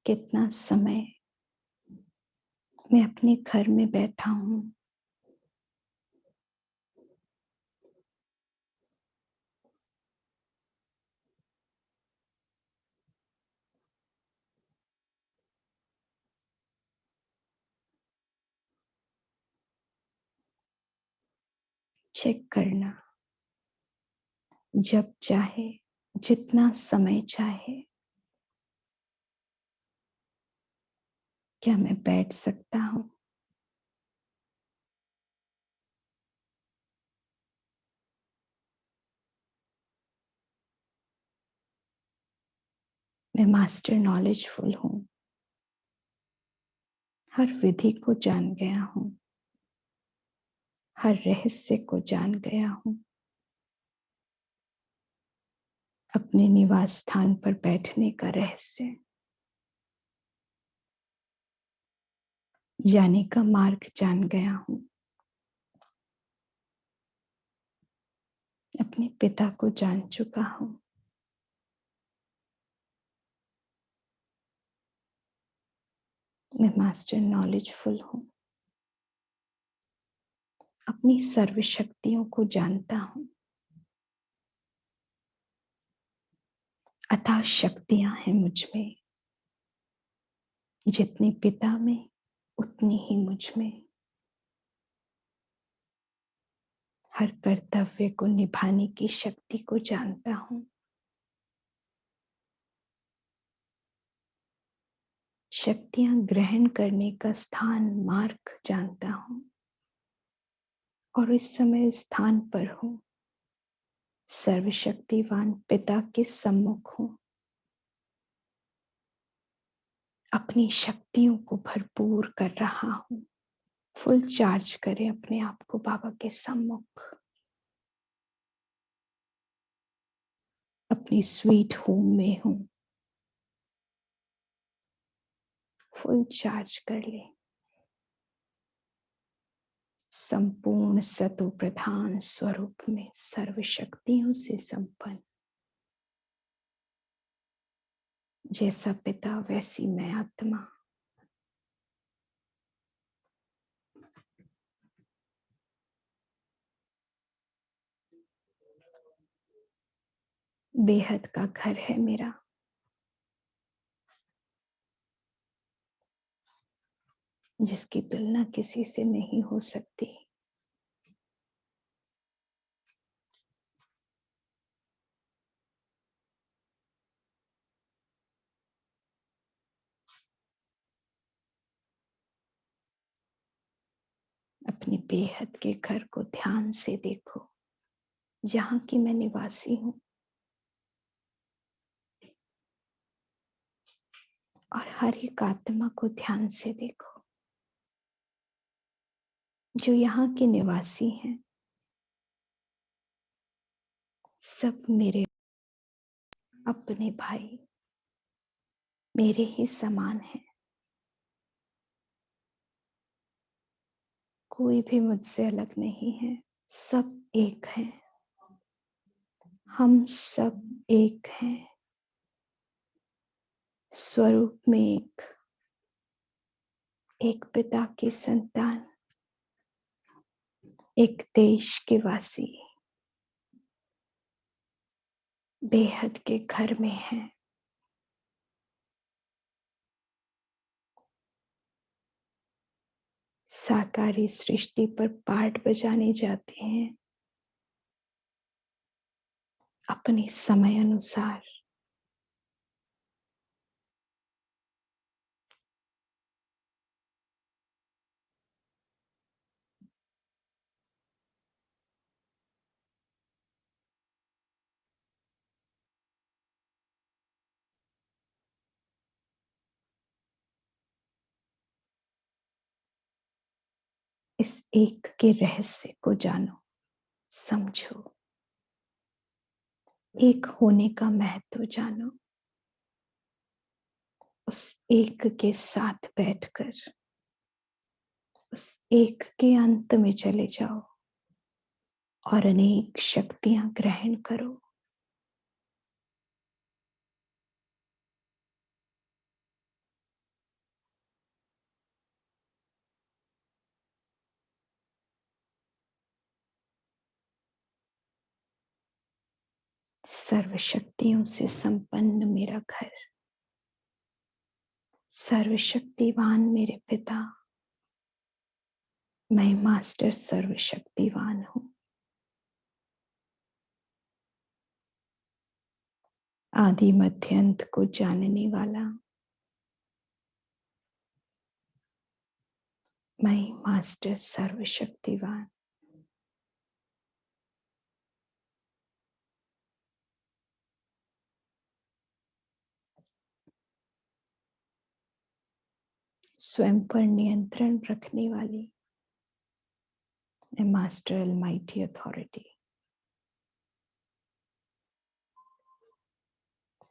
कितना समय मैं अपने घर में बैठा हूं, चेक करना। जब चाहे, जितना समय चाहे, क्या मैं बैठ सकता हूं? मैं मास्टर नॉलेजफुल हूं, हर विधि को जान गया हूं, हर रहस्य को जान गया हूं। अपने निवास स्थान पर बैठने का रहस्य, जाने का मार्ग जान गया हूं। अपने पिता को जान चुका हूं। मैं मास्टर नॉलेजफुल हूं, अपनी सर्व शक्तियों को जानता हूं। अथाह शक्तियां हैं मुझ में, जितनी पिता में उतनी ही मुझ में। हर कर्तव्य को निभाने की शक्ति को जानता हूं। शक्तियां ग्रहण करने का स्थान मार्ग जानता हूं, और इस समय स्थान पर हूं। सर्वशक्तिवान पिता के सम्मुख हूं। अपनी शक्तियों को भरपूर कर रहा हूं। फुल चार्ज करें अपने आप को बाबा के सम्मुख। अपनी स्वीट होम में हूं। फुल चार्ज कर ले। संपूर्ण सतो प्रधान स्वरूप में सर्व शक्तियों से संपन्न। जैसा पिता वैसी मैं आत्मा। बेहद का घर है मेरा, जिसकी तुलना किसी से नहीं हो सकती। अपने बेहद के घर को ध्यान से देखो, जहां की मैं निवासी हूं। और हर एक आत्मा को ध्यान से देखो, जो यहाँ के निवासी हैं। सब मेरे अपने भाई, मेरे ही समान हैं। कोई भी मुझसे अलग नहीं है। सब एक हैं। हम सब एक हैं। स्वरूप में एक पिता की संतान, एक देश के वासी, बेहद के घर में हैं। साकारी सृष्टि पर पाठ बजाने जाते हैं अपने समय अनुसार। इस एक के रहस्य को जानो, समझो। एक होने का महत्व जानो। उस एक के साथ बैठकर उस एक के अंत में चले जाओ। और अनेक शक्तियां ग्रहण करो। सर्व शक्तियों से संपन्न मेरा घर, सर्वशक्तिवान मेरे पिता, मैं मास्टर सर्वशक्तिवान हूं। आदि मध्य अंत को जानने वाला मैं मास्टर सर्वशक्तिवान। स्वयं पर नियंत्रण रखने वाली मास्टर अलमाइटी अथॉरिटी।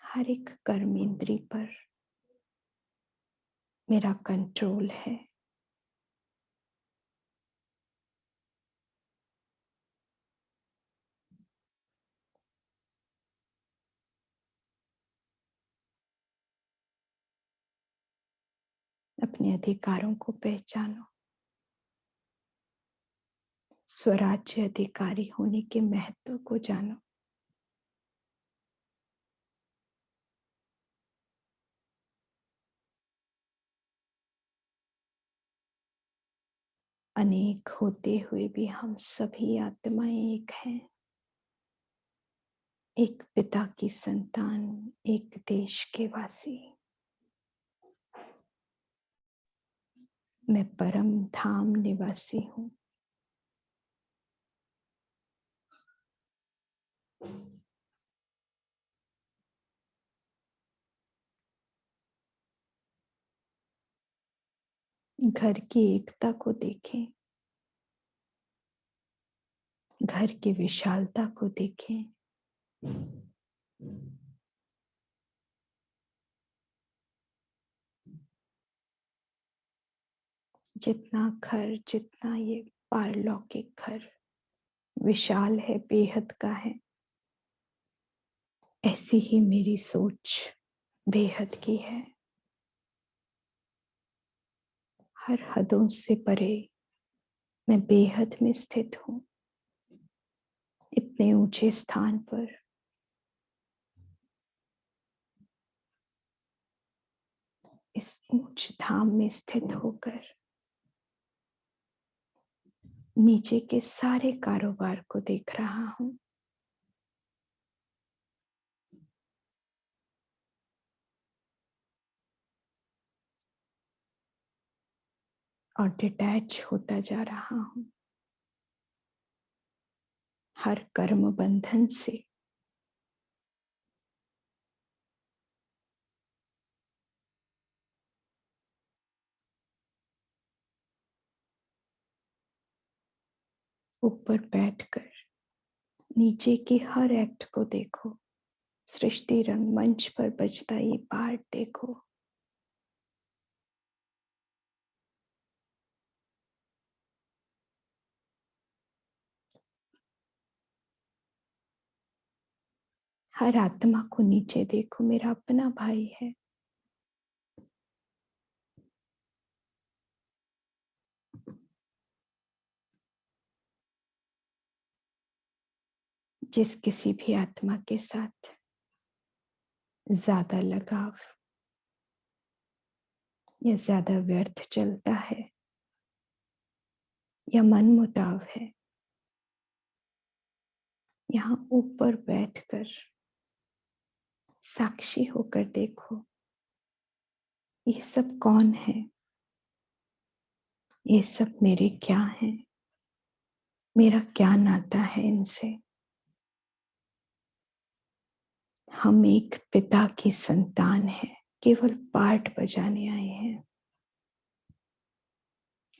हर एक कर्मेंद्री पर मेरा कंट्रोल है। अपने अधिकारों को पहचानो। स्वराज्य अधिकारी होने के महत्व को जानो। अनेक होते हुए भी हम सभी आत्माएं एक हैं। एक पिता की संतान, एक देश के वासी। मैं परम धाम निवासी हूं। घर की एकता को देखें, घर की विशालता को देखें। जितना घर, जितना ये पारलौकिक घर विशाल है, बेहद का है, ऐसी ही मेरी सोच बेहद की है। हर हदों से परे मैं बेहद में स्थित हूं। इतने ऊंचे स्थान पर इस ऊंच धाम में स्थित होकर नीचे के सारे कारोबार को देख रहा हूं। और डिटैच होता जा रहा हूं हर कर्म बंधन से। ऊपर बैठकर नीचे के हर एक्ट को देखो। सृष्टि रंग मंच पर बजता ये पार्ट देखो। हर आत्मा को नीचे देखो, मेरा अपना भाई है। जिस किसी भी आत्मा के साथ ज्यादा लगाव या ज्यादा व्यर्थ चलता है या मनमुटाव है, यहाँ ऊपर बैठकर साक्षी होकर देखो, ये सब कौन है, ये सब मेरे क्या हैं, मेरा क्या नाता है इनसे। हम एक पिता की संतान हैं, केवल पार्ट बजाने आए हैं।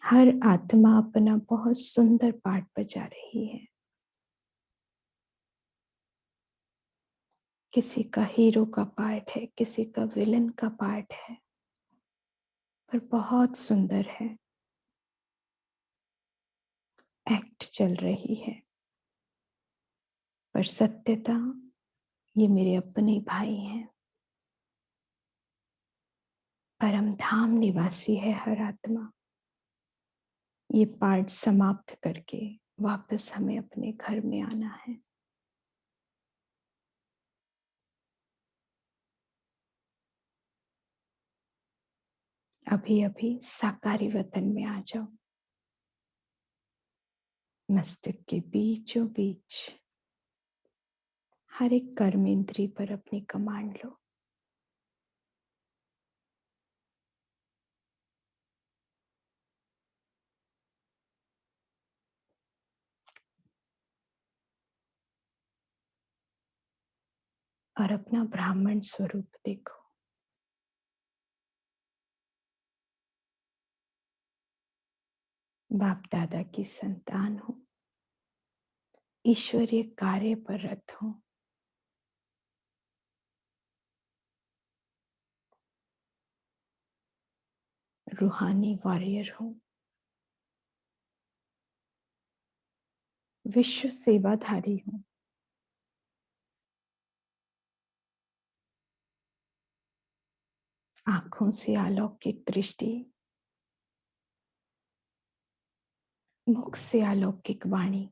हर आत्मा अपना बहुत सुंदर पार्ट बजा रही है। किसी का हीरो का पार्ट है, किसी का विलन का पार्ट है, पर बहुत सुंदर है। एक्ट चल रही है। पर सत्यता ये मेरे अपने भाई हैं। परम धाम निवासी है हर आत्मा। ये पाठ समाप्त करके वापस हमें अपने घर में आना है। अभी अभी साकारी वतन में आ जाओ। मस्तक के बीचों बीच हर एक कर्मेंद्री पर अपनी कमांड लो। और अपना ब्राह्मण स्वरूप देखो। बाप दादा की संतान हो, ईश्वरीय कार्य पर रत हो। रूहानी वॉरियर हो, विश्व सेवाधारी हो। आंखों से अलौकिक दृष्टि, मुख से अलौकिक वाणी,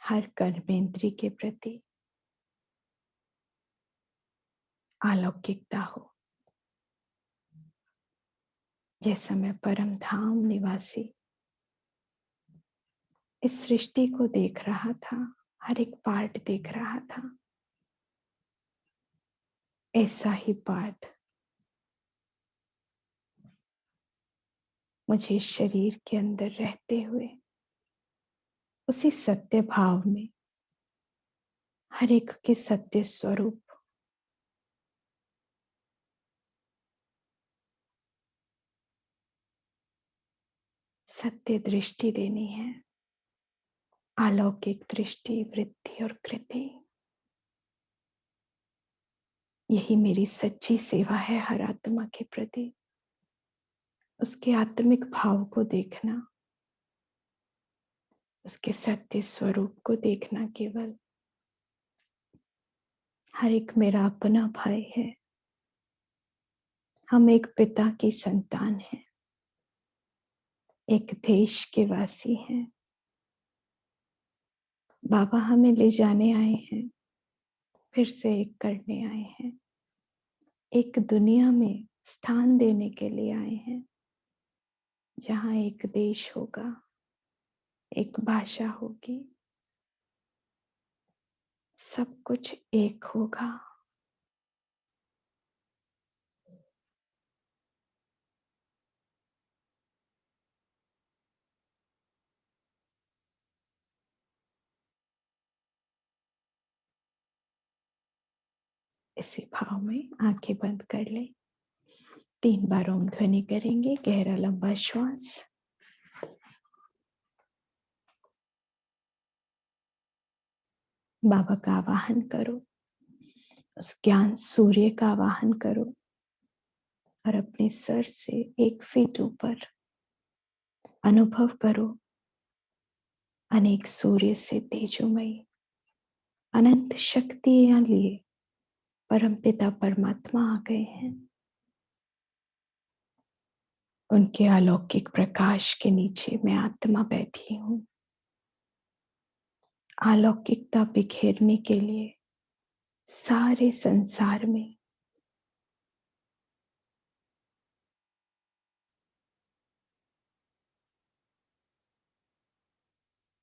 हर कर्मेंद्री के प्रति अलौकिकता हो। जैसा मैं परम धाम निवासी इस सृष्टि को देख रहा था, हर एक पार्ट देख रहा था, ऐसा ही पार्ट मुझे शरीर के अंदर रहते हुए उसी सत्य भाव में हर एक के सत्य स्वरूप सत्य दृष्टि देनी है। अलौकिक दृष्टि, वृद्धि और कृति, यही मेरी सच्ची सेवा है हर आत्मा के प्रति। उसके आत्मिक भाव को देखना, उसके सत्य स्वरूप को देखना। केवल हर एक मेरा अपना भाई है। हम एक पिता की संतान हैं, एक देश के वासी हैं। बाबा हमें ले जाने आए हैं, फिर से एक करने आए हैं, एक दुनिया में स्थान देने के लिए आए हैं, जहां एक देश होगा, एक भाषा होगी, सब कुछ एक होगा। इसी भाव में आंखें बंद कर ले। 3 बार ओम ध्वनि करेंगे। गहरा लंबा श्वास। बाबा का आवाहन करो, उस ज्ञान सूर्य का आवाहन करो और अपने सर से 1 फीट ऊपर अनुभव करो अनेक सूर्य से तेजोमयी अनंत शक्तियां लिए परमपिता परमात्मा आ गए हैं। उनके अलौकिक प्रकाश के नीचे मैं आत्मा बैठी हूं, अलौकिकता बिखेरने के लिए सारे संसार में।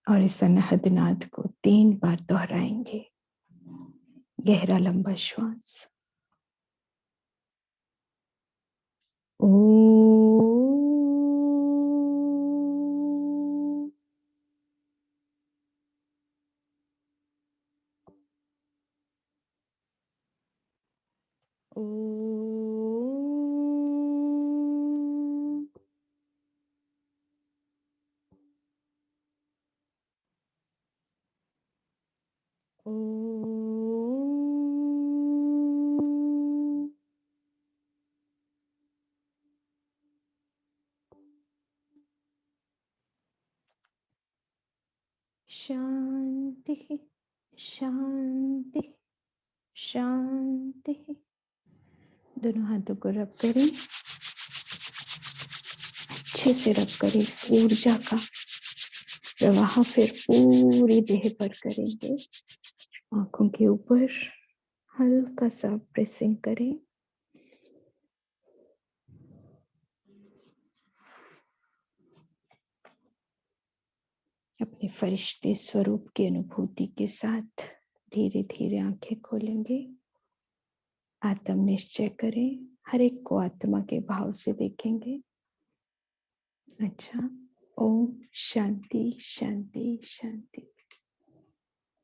और इस अनहद नाद को 3 बार दोहराएंगे। गहरा लंबा श्वास। शांति शांति शांति। दोनों हाथों को रब करें, अच्छे से रब करें। इस ऊर्जा का प्रवाह फिर पूरी देह पर करेंगे। आंखों के ऊपर हल्का सा प्रेसिंग करें। अपने फरिश्ते स्वरूप की अनुभूति के साथ धीरे धीरे आंखें खोलेंगे। आत्म निश्चय करें, हर एक को आत्मा के भाव से देखेंगे। अच्छा, ओम शांति शांति शांति।